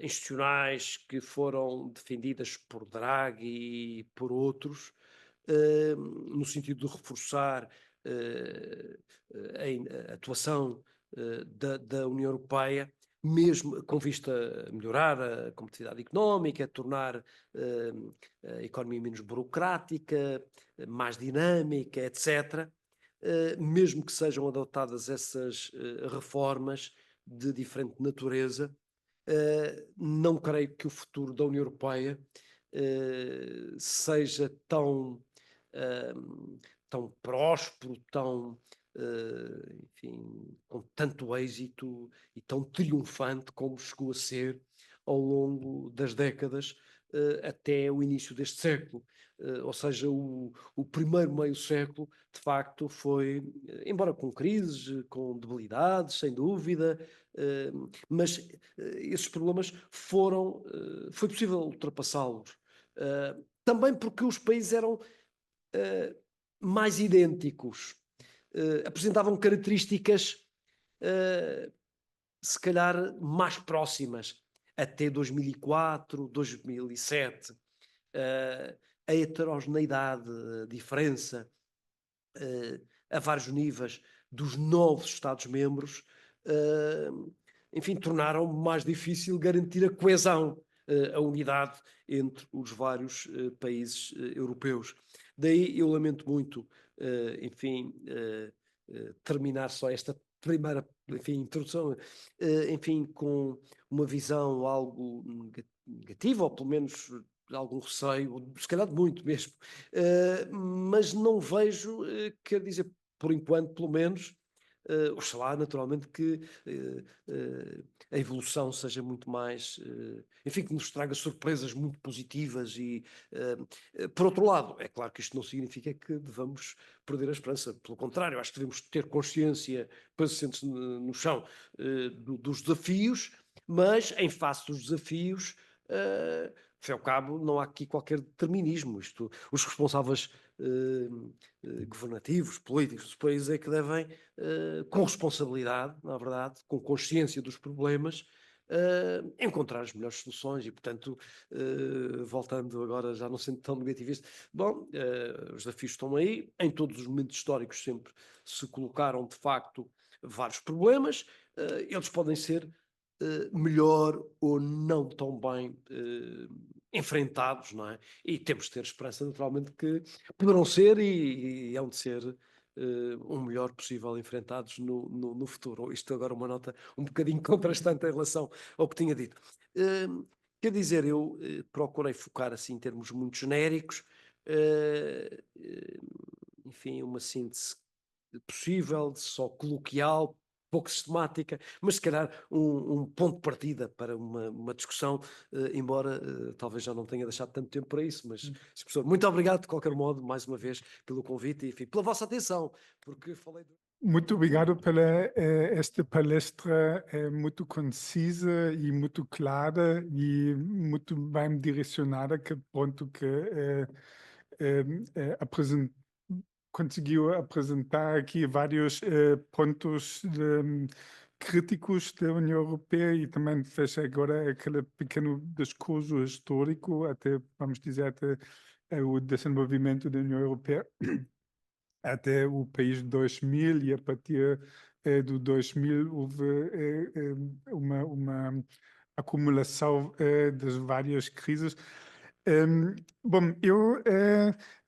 C: institucionais que foram defendidas por Draghi e por outros, no sentido de reforçar a atuação da União Europeia, mesmo com vista a melhorar a competitividade económica, a tornar a economia menos burocrática, mais dinâmica, etc. Mesmo que sejam adotadas essas reformas de diferente natureza, não creio que o futuro da União Europeia seja tão próspero, enfim, com tanto êxito e tão triunfante como chegou a ser ao longo das décadas até o início deste século. Ou seja, o primeiro meio século, de facto, foi, embora com crises, com debilidades, sem dúvida, mas esses problemas foi possível ultrapassá-los. Também porque os países eram mais idênticos, apresentavam características se calhar mais próximas até 2004, 2007. A heterogeneidade, a diferença a vários níveis dos novos Estados-membros, enfim, tornaram mais difícil garantir a coesão, a unidade entre os vários países europeus. Daí eu lamento muito, enfim, terminar só esta primeira, enfim, introdução, enfim, com uma visão algo negativa, ou pelo menos algum receio, se calhar de muito mesmo, mas não vejo, quer dizer, por enquanto, pelo menos, oxalá naturalmente que a evolução seja muito mais, enfim, que nos traga surpresas muito positivas e, por outro lado, é claro que isto não significa que devamos perder a esperança, pelo contrário, acho que devemos ter consciência, presentes no chão, dos desafios, mas em face dos desafios, ao cabo, não há aqui qualquer determinismo. Os responsáveis governativos, políticos dos países é que devem, com responsabilidade, na verdade, com consciência dos problemas, encontrar as melhores soluções e, portanto, voltando agora, já não sendo tão negativista, bom, os desafios estão aí, em todos os momentos históricos sempre se colocaram, de facto, vários problemas, eles podem ser melhor ou não tão bem enfrentados, não é? E temos de ter esperança, naturalmente, que poderão ser e hão de ser o melhor possível enfrentados no futuro. Isto agora uma nota um bocadinho contrastante em relação ao que tinha dito. Quer dizer, eu procurei focar assim em termos muito genéricos, enfim, uma síntese possível, só coloquial, pouco sistemática, mas se calhar um ponto de partida para uma discussão, embora talvez já não tenha deixado tanto tempo para isso, mas, Sr. Professor, muito obrigado de qualquer modo, mais uma vez, pelo convite e enfim, pela vossa atenção, porque falei...
B: Muito obrigado pela esta palestra muito concisa e muito clara e muito bem direcionada, que pronto que conseguiu apresentar aqui vários pontos críticos da União Europeia e também fez agora aquele pequeno discurso histórico, até, vamos dizer, até o desenvolvimento da União Europeia até o país 2000 e a partir do 2000 houve uma acumulação das várias crises. Bom, eu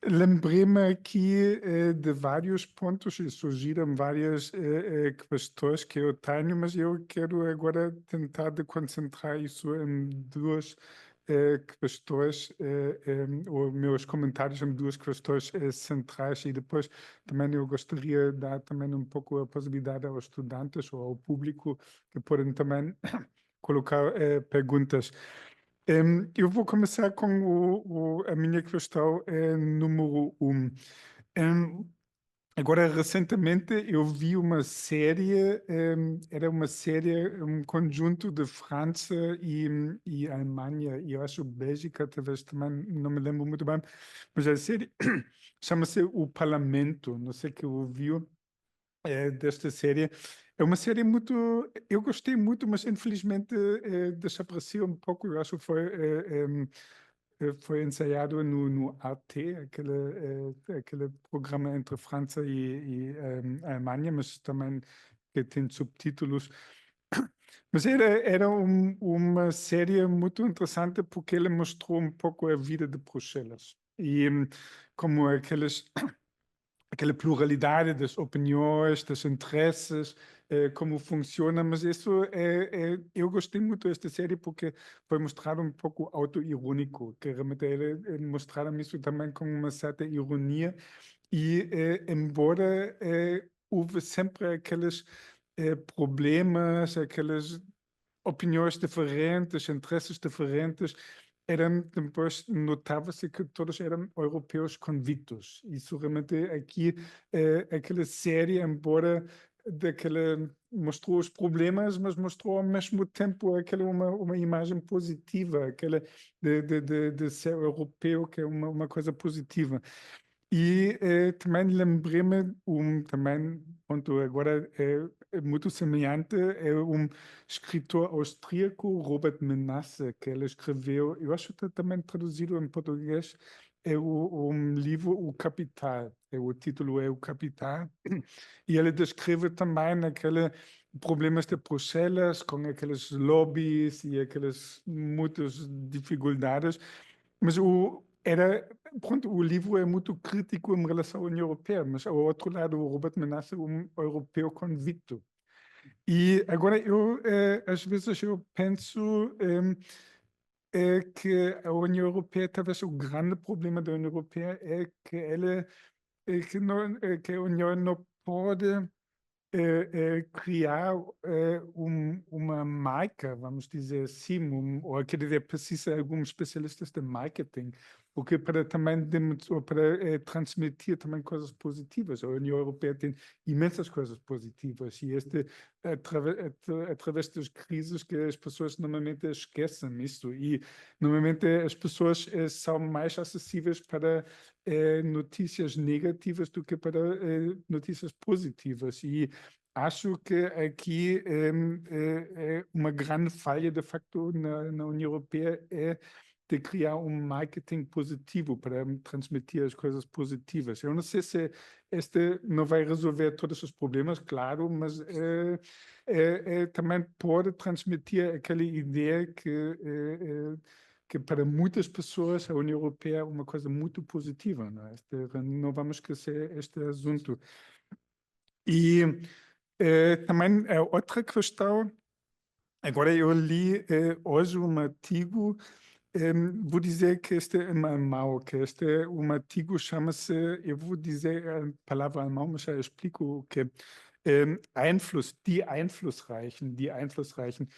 B: lembrei-me aqui de vários pontos e surgiram várias questões que eu tenho, mas eu quero agora tentar de concentrar isso em duas questões, os meus comentários são duas questões centrais, e depois também eu gostaria de dar também um pouco a possibilidade aos estudantes ou ao público que podem também colocar perguntas. Eu vou começar com a minha questão número 1. Agora, recentemente, eu vi uma série, era uma série, um conjunto de França e Alemanha, e eu acho Bélgica, talvez também, não me lembro muito bem, mas a série chama-se O Parlamento, não sei que ouviu desta série. É uma série muito, eu gostei muito, mas infelizmente desapareceu um pouco, eu acho que foi ensaiado no AT, aquele programa entre França e Alemanha, mas também que tem subtítulos. Mas era uma série muito interessante porque ele mostrou um pouco a vida de Bruxelas e como aquela pluralidade das opiniões, dos interesses, como funciona, mas isso eu gostei muito desta série porque foi mostrado um pouco auto-irônico, que realmente mostraram isso também com uma certa ironia e embora houve sempre aqueles problemas, aquelas opiniões diferentes, interesses diferentes, depois notava-se que todos eram europeus convictos. Isso realmente aqui, aquela série, embora mostrou os problemas, mas mostrou ao mesmo tempo uma imagem positiva, aquela de ser europeu, que é uma coisa positiva. E também lembrei-me, também, pronto, agora é muito semelhante, é escritor austríaco, Robert Menasse, que ele escreveu, eu acho que também traduzido em português, é um livro, O Capital, o título é O Capital, e ele descreve também aqueles problemas de Bruxelas, com aqueles lobbies e aquelas muitas dificuldades, mas pronto, o livro é muito crítico em relação à União Europeia, mas ao outro lado, o Robert Menasse é um europeu convicto. E agora, às vezes, eu penso que a União Europeia, talvez o grande problema da União Europeia é que que a União não pode criar uma marca, vamos dizer assim, ou quer dizer, precisa de alguns especialistas de marketing, porque para também para transmitir também coisas positivas. A União Europeia tem imensas coisas positivas e através das crises que as pessoas normalmente esquecem isso e normalmente as pessoas são mais acessíveis para notícias negativas do que para notícias positivas e acho que aqui é uma grande falha, de facto, na União Europeia é de criar um marketing positivo para transmitir as coisas positivas. Eu não sei se este não vai resolver todos os problemas, claro, mas também pode transmitir aquela ideia que para muitas pessoas a União Europeia é uma coisa muito positiva. Não é? Não vamos esquecer este assunto. E também outra questão, agora eu li hoje um artigo, vou dizer que este é mau, que este um artigo chama-se, eu vou dizer a palavra alemão, mas já explico o que die Einflussreichen, die Einflussreichen.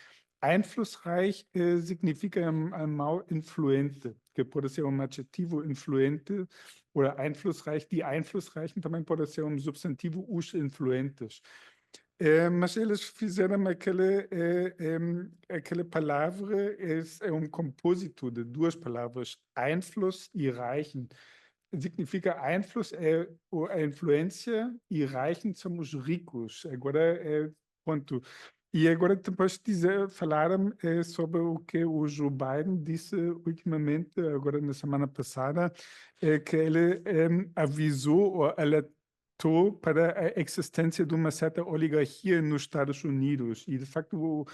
B: Einflussreich significa alemão influente, que pode ser um adjetivo influente, ou einflussreich. Die Einflussreichen também pode ser um substantivo, os influentes. Mas eles fizeram aquela palavra, é um compósito de duas palavras, Einfluss e Reichen. Significa Einfluss é a influência e Reichen são os ricos. Agora, pronto. E agora depois falaram sobre o que o Joe Biden disse ultimamente, agora na semana passada, que ele avisou, ou alertou para a existência de uma certa oligarquia nos Estados Unidos. E, de facto,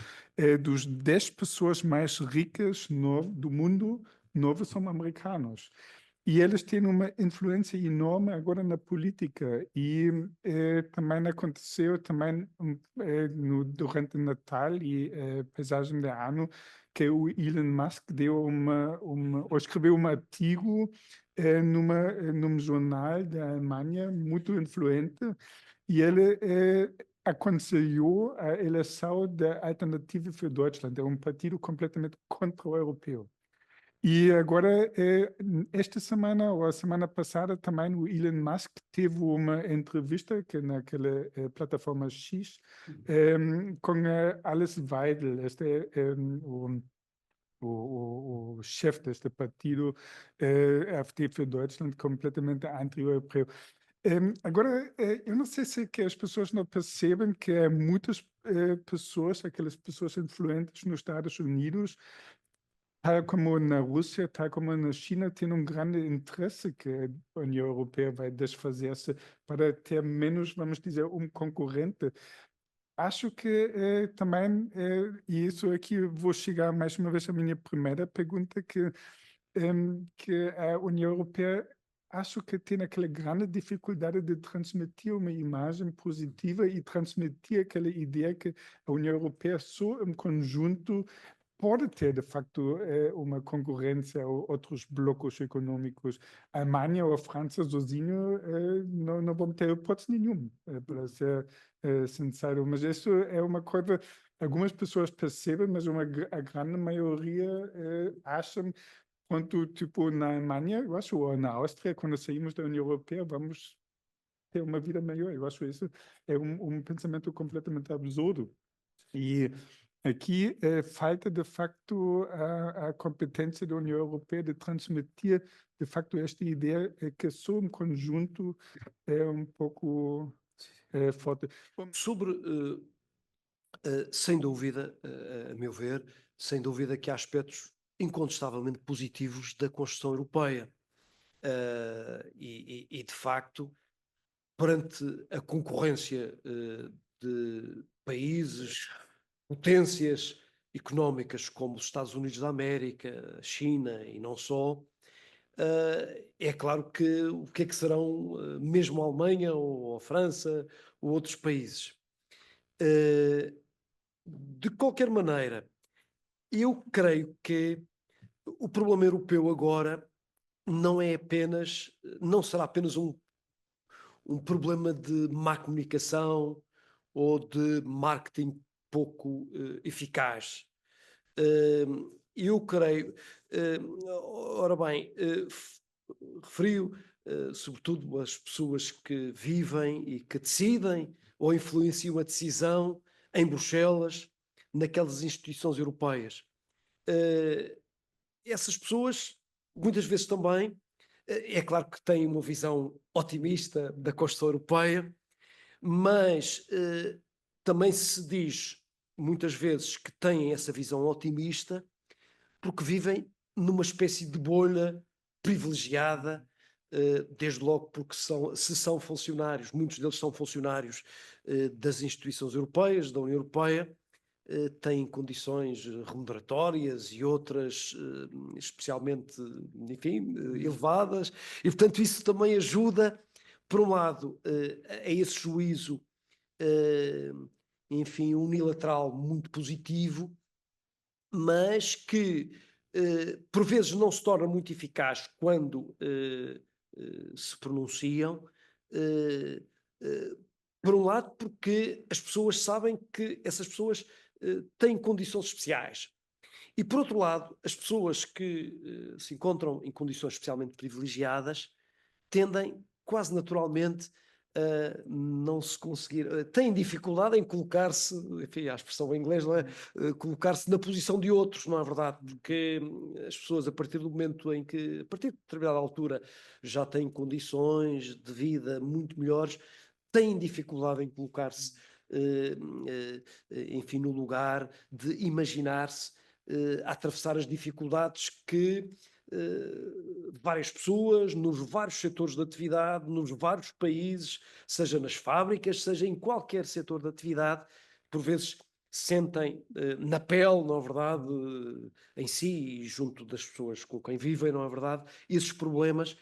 B: dos 10 pessoas mais ricas do mundo, 9 são americanos. E eles têm uma influência enorme agora na política. E também aconteceu, durante o Natal e a passagem de ano, que o Elon Musk ou escreveu um artigo num jornal da Alemanha muito influente, e ele aconselhou a eleição da Alternative für Deutschland, é um partido completamente contra-europeu. E agora, esta semana ou a semana passada, também o Elon Musk teve uma entrevista que naquela plataforma X com Alice Weidel, este é o chefe deste partido, AfD für Deutschland, completamente anti-europeu. Agora, eu não sei se que as pessoas não percebem que há muitas pessoas, aquelas pessoas influentes nos Estados Unidos, tal como na Rússia, tal como na China, têm um grande interesse que a União Europeia vai desfazer-se para ter menos, vamos dizer, um concorrente. Acho que também, e isso aqui vou chegar mais uma vez à minha primeira pergunta, que a União Europeia acho que tem aquela grande dificuldade de transmitir uma imagem positiva e transmitir aquela ideia que a União Europeia só em conjunto pode ter, de facto, uma concorrência a outros blocos econômicos. A Alemanha ou a França sozinho não vão ter hipótese nenhuma, para ser sincero. Mas isso é uma coisa, algumas pessoas percebem, mas a grande maioria acham, quanto, tipo, na Alemanha, eu acho, ou na Áustria, quando saímos da União Europeia, vamos ter uma vida melhor. Eu acho isso é um pensamento completamente absurdo. E aqui falta, de facto, a competência da União Europeia de transmitir, de facto, esta ideia que só um conjunto é um pouco forte.
C: Sobre, sem dúvida, a meu ver, sem dúvida que há aspectos incontestavelmente positivos da construção europeia. E de facto, perante a concorrência de países, potências económicas como os Estados Unidos da América, a China e não só, é claro que o que é que serão mesmo a Alemanha ou a França ou outros países. De qualquer maneira, eu creio que o problema europeu agora não será apenas um problema de má comunicação ou de marketing pouco eficaz. Eu creio, ora bem, referiu sobretudo as pessoas que vivem e que decidem ou influenciam a decisão em Bruxelas, naquelas instituições europeias. Essas pessoas, muitas vezes também, é claro que têm uma visão otimista da construção europeia, mas também se diz muitas vezes que têm essa visão otimista porque vivem numa espécie de bolha privilegiada, desde logo porque se são funcionários, muitos deles são funcionários das instituições europeias, da União Europeia, têm condições remuneratórias e outras especialmente, enfim, elevadas, e portanto isso também ajuda, por um lado, a esse juízo, enfim, unilateral muito positivo, mas que por vezes não se torna muito eficaz quando se pronunciam, por um lado porque as pessoas sabem que essas pessoas têm condições especiais. E por outro lado, as pessoas que se encontram em condições especialmente privilegiadas tendem quase naturalmente a não se conseguir, têm dificuldade em colocar-se, enfim, a expressão em inglês, não é? Colocar-se na posição de outros, não é verdade? Porque as pessoas, a partir do momento em que, a partir de determinada altura, já têm condições de vida muito melhores, têm dificuldade em colocar-se, enfim, no lugar de imaginar-se a atravessar as dificuldades que várias pessoas, nos vários setores de atividade, nos vários países, seja nas fábricas, seja em qualquer setor de atividade, por vezes sentem na pele, não é verdade, em si e junto das pessoas com quem vivem, não é verdade, esses problemas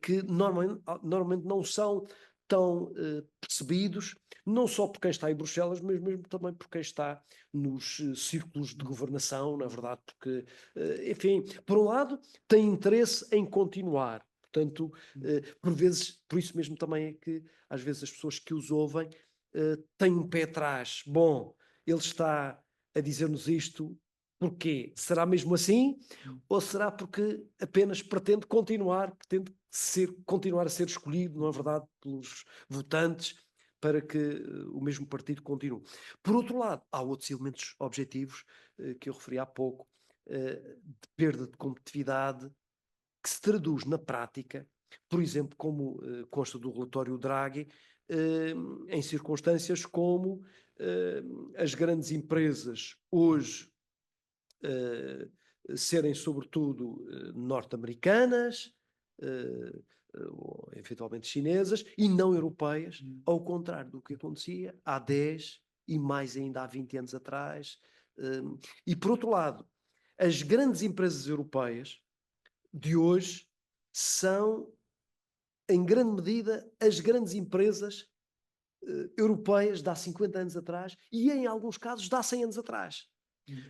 C: que normalmente não são estão percebidos, não só por quem está em Bruxelas, mas mesmo também por quem está nos círculos de governação, na verdade, porque, enfim, por um lado, tem interesse em continuar. Portanto, por vezes, por isso mesmo também é que, às vezes, as pessoas que os ouvem têm um pé atrás. Bom, ele está a dizer-nos isto, porquê? Será mesmo assim? Ou será porque apenas pretende continuar a ser escolhido, não é verdade, pelos votantes, para que o mesmo partido continue? Por outro lado, há outros elementos objetivos que eu referi há pouco, de perda de competitividade, que se traduz na prática, por exemplo, como consta do relatório Draghi, em circunstâncias como as grandes empresas hoje serem sobretudo norte-americanas, ou eventualmente chinesas, e não europeias, ao contrário do que acontecia há 10 e mais ainda há 20 anos atrás. E por outro lado, as grandes empresas europeias de hoje são, em grande medida, as grandes empresas europeias de há 50 anos atrás e, em alguns casos, de há 100 anos atrás.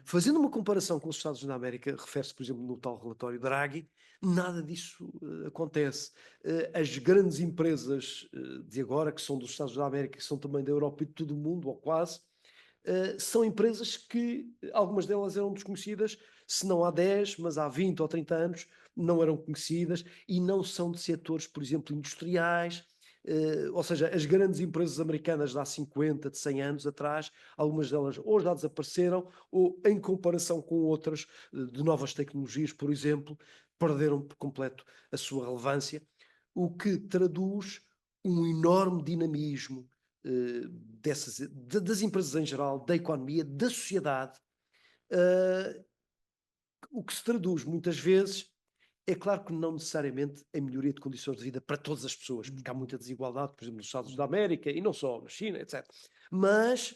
C: Fazendo uma comparação com os Estados Unidos da América, refere-se, por exemplo, no tal relatório Draghi, nada disso acontece. As grandes empresas de agora, que são dos Estados Unidos da América, que são também da Europa e de todo o mundo, ou quase, são empresas que, algumas delas eram desconhecidas, se não há 10, mas há 20 ou 30 anos, não eram conhecidas e não são de setores, por exemplo, industriais. Ou seja, as grandes empresas americanas de há 50, de 100 anos atrás, algumas delas ou já desapareceram ou, em comparação com outras de novas tecnologias, por exemplo, perderam por completo a sua relevância, o que traduz um enorme dinamismo das empresas em geral, da economia, da sociedade, o que se traduz muitas vezes, é claro que não necessariamente em melhoria de condições de vida para todas as pessoas, porque há muita desigualdade, por exemplo, nos Estados Unidos da América, e não só, na China, etc. Mas,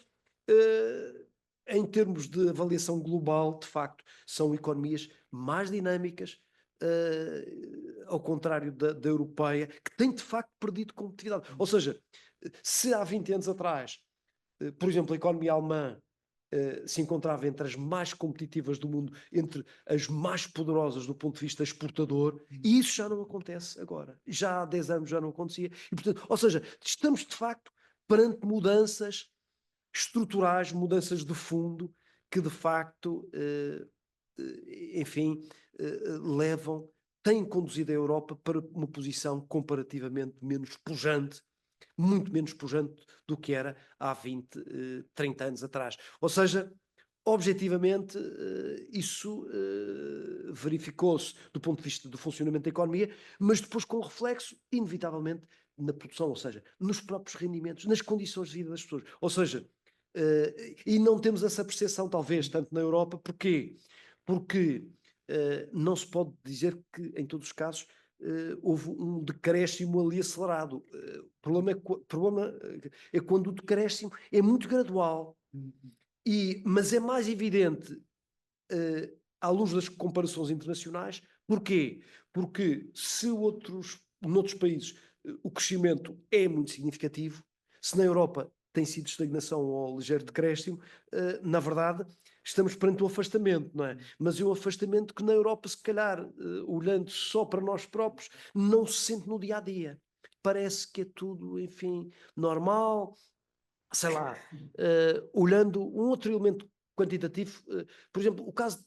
C: em termos de avaliação global, de facto, são economias mais dinâmicas, ao contrário da europeia, que tem de facto perdido competitividade. Ou seja, se há 20 anos atrás, por exemplo, a economia alemã se encontrava entre as mais competitivas do mundo, entre as mais poderosas do ponto de vista exportador, e isso já não acontece agora. Já há 10 anos já não acontecia. E, portanto, ou seja, estamos de facto perante mudanças estruturais, mudanças de fundo, que de facto, enfim, têm conduzido a Europa para uma posição comparativamente menos pujante, muito menos pujante do que era há 20, 30 anos atrás. Ou seja, objetivamente, isso verificou-se do ponto de vista do funcionamento da economia, mas depois com reflexo, inevitavelmente, na produção, ou seja, nos próprios rendimentos, nas condições de vida das pessoas. Ou seja, e não temos essa percepção, talvez, tanto na Europa. Porquê? Porque não se pode dizer que, em todos os casos, houve um decréscimo ali acelerado. O problema é quando o decréscimo é muito gradual, mas é mais evidente à luz das comparações internacionais. Porquê? Porque se noutros países o crescimento é muito significativo, se na Europa tem sido estagnação ou ligeiro decréscimo, na verdade estamos perante um afastamento, não é? Mas é um afastamento que na Europa, se calhar, olhando só para nós próprios, não se sente no dia-a-dia. Parece que é tudo, enfim, normal, sei lá, olhando um outro elemento quantitativo, por exemplo, o caso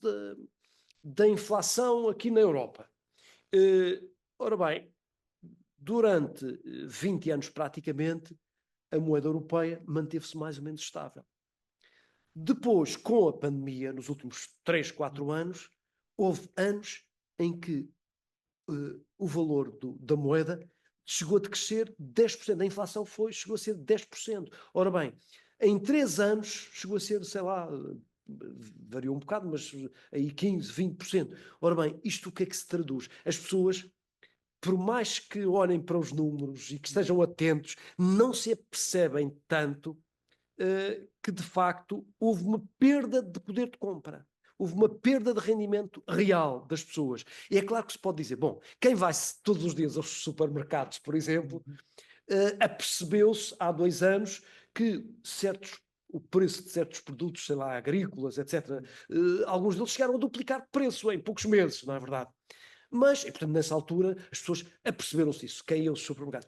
C: da inflação aqui na Europa. Ora bem, durante 20 anos praticamente, a moeda europeia manteve-se mais ou menos estável. Depois, com a pandemia, nos últimos 3, 4 anos, houve anos em que o valor da moeda chegou a crescer 10%. A inflação chegou a ser 10%. Ora bem, em 3 anos chegou a ser, sei lá, variou um bocado, mas aí 15, 20%. Ora bem, isto o que é que se traduz? As pessoas, por mais que olhem para os números e que estejam atentos, não se apercebem tanto que de facto houve uma perda de poder de compra. Houve uma perda de rendimento real das pessoas. E é claro que se pode dizer, bom, quem vai todos os dias aos supermercados, por exemplo, apercebeu-se há 2 anos que o preço de certos produtos, sei lá, agrícolas, etc., alguns deles chegaram a duplicar de preço em poucos meses, não é verdade? Mas, e, portanto, nessa altura, as pessoas aperceberam-se disso. Quem é os supermercados?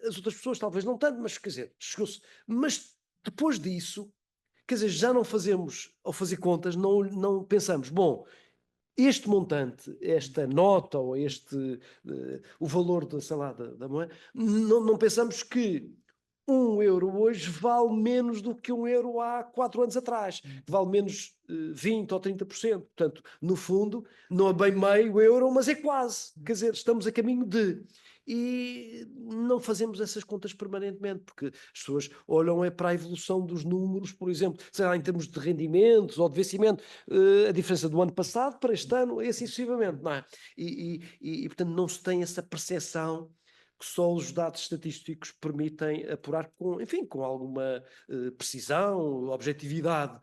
C: As outras pessoas talvez não tanto, mas, quer dizer, chegou-se. Mas, depois disso, quer dizer, já não fazemos, ao fazer contas, não pensamos, bom, este montante, esta nota ou o valor da, sei lá, da moeda, não pensamos que 1 euro hoje vale menos do que 1 euro há 4 anos atrás, vale menos 20 ou 30%. Portanto, no fundo, não é bem meio euro, mas é quase. Quer dizer, estamos a caminho de. E não fazemos essas contas permanentemente, porque as pessoas olham para a evolução dos números, por exemplo, sei lá, em termos de rendimentos ou de vencimento, a diferença do ano passado para este ano, e assim sucessivamente, não é? Portanto, não se tem essa percepção que só os dados estatísticos permitem apurar com, enfim, com alguma precisão, objetividade.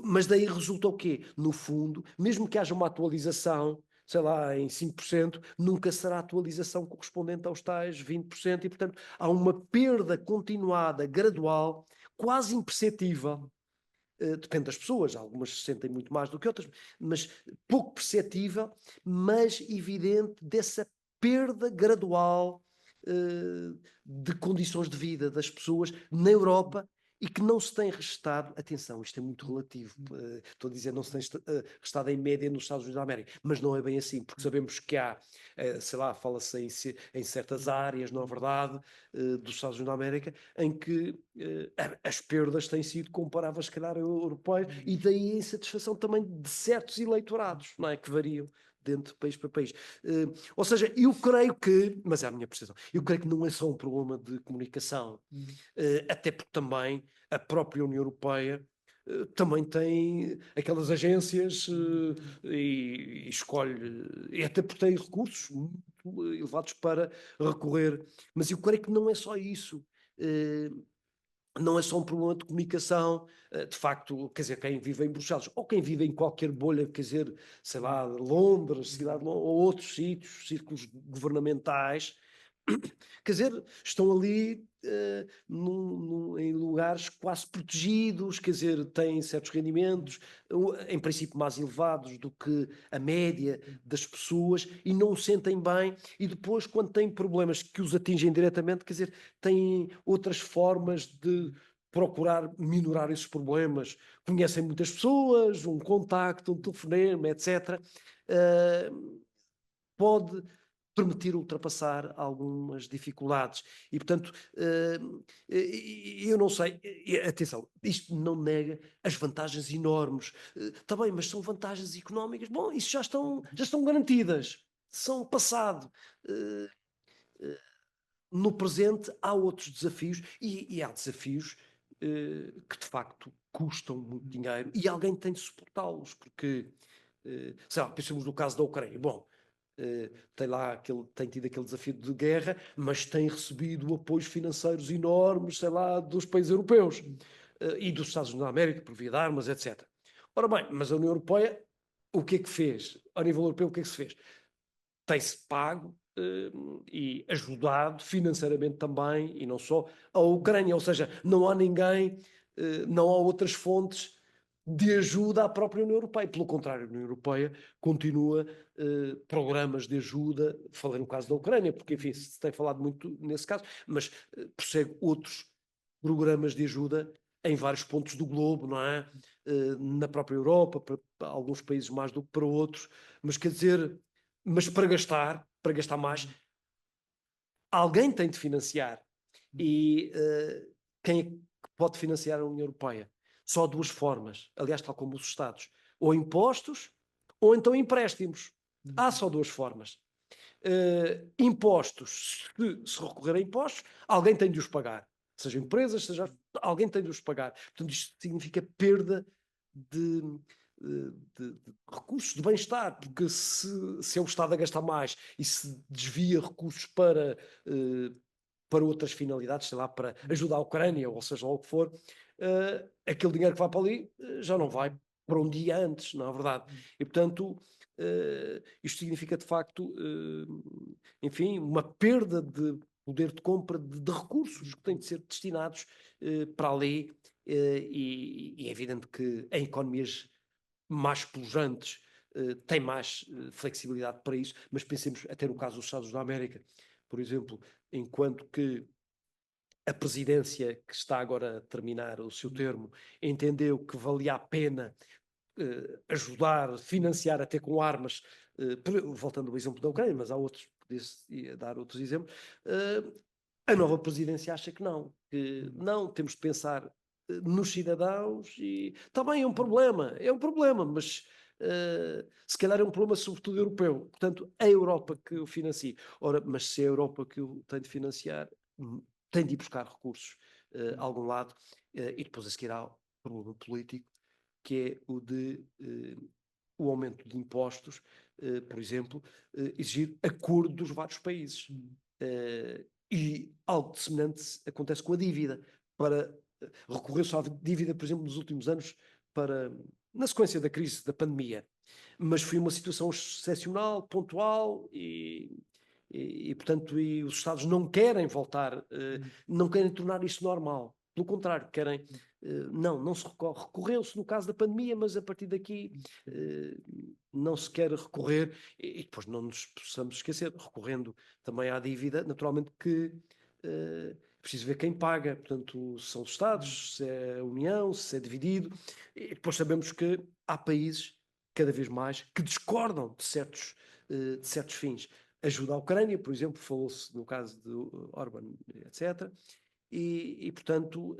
C: Mas daí resulta o quê? No fundo, mesmo que haja uma atualização, sei lá, em 5%, nunca será atualização correspondente aos tais 20%, e, portanto, há uma perda continuada, gradual, quase imperceptível. Depende das pessoas, algumas se sentem muito mais do que outras, mas pouco perceptível, mas evidente, dessa perda gradual de condições de vida das pessoas na Europa, e que não se tem registado, atenção, isto é muito relativo, estou a dizer, não se tem registado em média nos Estados Unidos da América, mas não é bem assim, porque sabemos que há, sei lá, fala-se em certas áreas, não é verdade, dos Estados Unidos da América, em que as perdas têm sido comparáveis, se calhar, europeias, e daí a insatisfação também de certos eleitorados, não é, que variam dentro de país para país. Ou seja, eu creio que, mas é a minha percepção, eu creio que não é só um problema de comunicação, até porque também a própria União Europeia também tem aquelas agências e escolhe, e até porque tem recursos muito elevados para recorrer. Mas eu creio que não é só isso. Não é só um problema de comunicação, de facto, quer dizer, quem vive em Bruxelas, ou quem vive em qualquer bolha, quer dizer, sei lá, Londres, cidade de Londres, ou outros sítios, círculos governamentais, quer dizer, estão ali em lugares quase protegidos, quer dizer, têm certos rendimentos, em princípio mais elevados do que a média das pessoas, e não o sentem bem, e depois, quando têm problemas que os atingem diretamente, quer dizer, têm outras formas de procurar minorar esses problemas. Conhecem muitas pessoas, um contacto, um telefonema, etc. Pode permitir ultrapassar algumas dificuldades. E, portanto, eu não sei, atenção, isto não nega as vantagens enormes. Está bem, mas são vantagens económicas, bom, isso já estão garantidas, são passado. No presente há outros desafios, e há desafios que de facto custam muito dinheiro, e alguém tem de suportá-los, porque, sei lá, pensamos no caso da Ucrânia. Bom, tem tido aquele desafio de guerra, mas tem recebido apoios financeiros enormes, sei lá, dos países europeus e dos Estados Unidos da América, por via de armas, etc. Ora bem, mas a União Europeia, o que é que fez? A nível europeu, o que é que se fez? Tem-se pago e ajudado financeiramente também, e não só, a Ucrânia. Ou seja, não há ninguém, não há outras fontes de ajuda à própria União Europeia. Pelo contrário, a União Europeia continua programas de ajuda, falei no caso da Ucrânia, porque, enfim, se tem falado muito nesse caso, mas persegue outros programas de ajuda em vários pontos do globo, não é? Na própria Europa, para alguns países mais do que para outros, mas quer dizer, mas para gastar mais, alguém tem de financiar. E quem é que pode financiar a União Europeia? Só duas formas, aliás, tal como os Estados: ou impostos, ou então empréstimos. Há só duas formas. Impostos, se recorrer a impostos, alguém tem de os pagar. Seja empresas, seja alguém tem de os pagar. Portanto, isto significa perda de recursos de bem-estar, porque se é o Estado a gastar mais e se desvia recursos para outras finalidades, sei lá, para ajudar a Ucrânia, ou seja lá o que for, aquele dinheiro que vai para ali já não vai para um dia antes, não é verdade? E, portanto, isto significa, de facto, enfim, uma perda de poder de compra de recursos que têm de ser destinados para ali, e é evidente que em economias mais pujantes têm mais flexibilidade para isso, mas pensemos até no caso dos Estados da América, por exemplo, enquanto que a presidência que está agora a terminar o seu termo entendeu que valia a pena ajudar, financiar até com armas, voltando ao exemplo da Ucrânia, mas há outros, podia dar outros exemplos, a nova presidência acha que não, temos de pensar nos cidadãos e também é um problema, mas se calhar é um problema sobretudo europeu, portanto a Europa que o financia. Ora, mas se é a Europa que o tem de financiar, tem de ir buscar recursos a algum lado, e depois a seguir há o problema político, que é o de o aumento de impostos, por exemplo, exigir acordo dos vários países. E algo semelhante acontece com a dívida. Recorreu-se à dívida, por exemplo, nos últimos anos, na sequência da crise da pandemia. Mas foi uma situação excepcional, pontual portanto, os Estados não querem voltar, não querem tornar isto normal. Pelo contrário, querem. Não se recorre. Recorreu-se no caso da pandemia, mas a partir daqui não se quer recorrer. E depois não nos possamos esquecer, recorrendo também à dívida, naturalmente que é preciso ver quem paga. Portanto, se são os Estados, se é a União, se é dividido. E depois sabemos que há países, cada vez mais, que discordam de certos fins. Ajuda à Ucrânia, por exemplo, falou-se no caso de Orbán, etc. Portanto,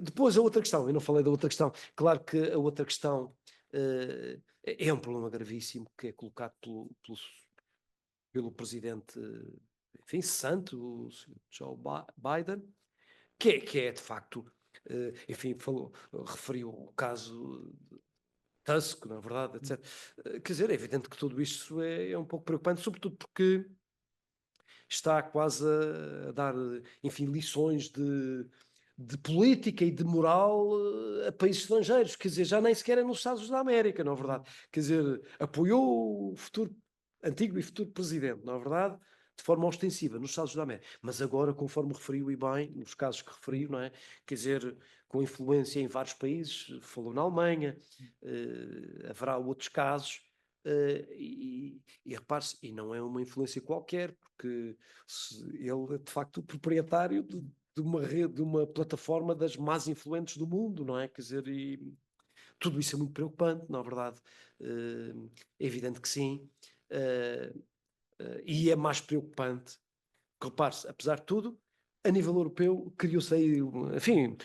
C: depois a outra questão, eu não falei da outra questão, claro que a outra questão é um problema gravíssimo que é colocado pelo presidente, enfim, cessante, o Joe Biden, que é de facto, enfim, referiu o caso Tusk, na verdade, etc. Quer dizer, é evidente que tudo isto é um pouco preocupante, sobretudo porque está quase a dar, enfim, lições de política e de moral a países estrangeiros. Quer dizer, já nem sequer é nos Estados Unidos da América, não é verdade? Quer dizer, apoiou o antigo e futuro presidente, não é verdade? De forma ostensiva, nos Estados Unidos da América. Mas agora, conforme referiu e bem, nos casos que referiu, não é? Quer dizer, com influência em vários países, falou na Alemanha, haverá outros casos. E repare-se, e não é uma influência qualquer, porque ele é de facto o proprietário de uma rede, de uma plataforma das mais influentes do mundo, não é? Quer dizer, e tudo isso é muito preocupante, na verdade. É evidente que sim. E é mais preocupante, repare-se, apesar de tudo, a nível europeu criou-se aí, enfim,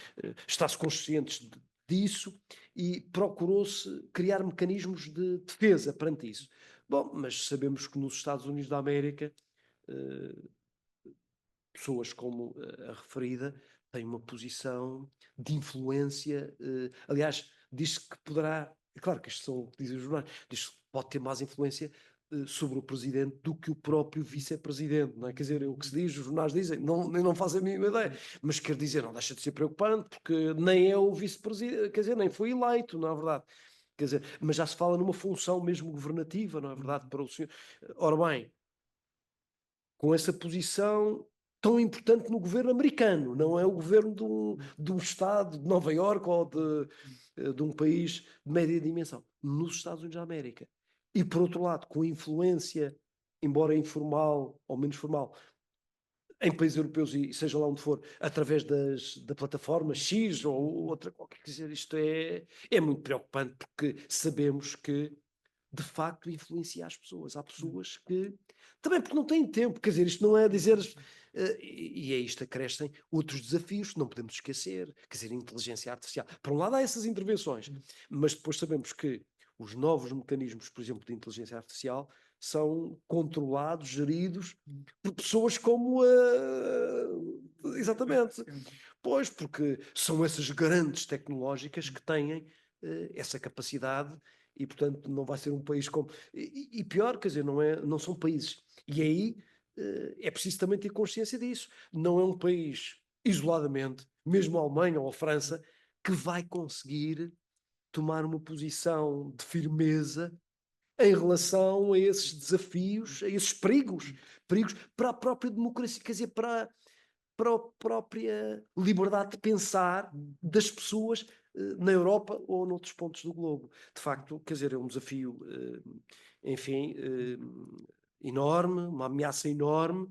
C: está-se conscientes disso e procurou-se criar mecanismos de defesa perante isso. Bom, mas sabemos que nos Estados Unidos da América, pessoas como a referida têm uma posição de influência. Aliás, diz-se que poderá, é claro que isto são o que dizem os jornais, diz-se que pode ter mais influência sobre o presidente do que o próprio vice-presidente, não é? Quer dizer, o que se diz, os jornais dizem, não fazem a mínima ideia, mas quer dizer, não deixa de ser preocupante, porque nem é o vice-presidente, quer dizer, nem foi eleito, não é verdade? Quer dizer, mas já se fala numa função mesmo governativa, não é verdade, para o senhor. Ora bem, com essa posição tão importante no governo americano, não é o governo de um estado de Nova Iorque ou de um país de média dimensão, nos Estados Unidos da América. E por outro lado, com influência, embora informal ou menos formal, em países europeus e seja lá onde for, através da plataforma X ou outra qualquer, quer dizer, isto é muito preocupante, porque sabemos que de facto influencia as pessoas. Há pessoas que também porque não têm tempo, quer dizer, isto não é dizer e é isto acrescem outros desafios que não podemos esquecer, quer dizer, a inteligência artificial. Por um lado há essas intervenções, mas depois sabemos que os novos mecanismos, por exemplo, de inteligência artificial são controlados, geridos por pessoas como exatamente. Pois, porque são essas grandes tecnológicas que têm essa capacidade e, portanto, não vai ser um país como... E pior, quer dizer, não são países. E aí é preciso também ter consciência disso. Não é um país, isoladamente, mesmo a Alemanha ou a França, que vai conseguir tomar uma posição de firmeza em relação a esses desafios, a esses perigos para a própria democracia, quer dizer, para a própria liberdade de pensar das pessoas na Europa ou noutros pontos do globo. De facto, quer dizer, é um desafio, enfim, enorme, uma ameaça enorme.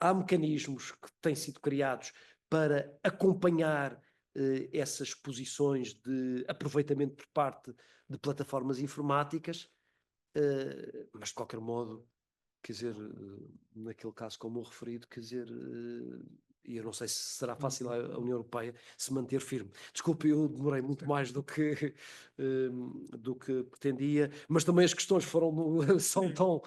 C: Há mecanismos que têm sido criados para acompanhar essas posições de aproveitamento por parte de plataformas informáticas, mas de qualquer modo, quer dizer, naquele caso como o referido, quer dizer, e eu não sei se será fácil a União Europeia se manter firme. Desculpe, eu demorei muito mais do que pretendia, mas também as questões foram, são tão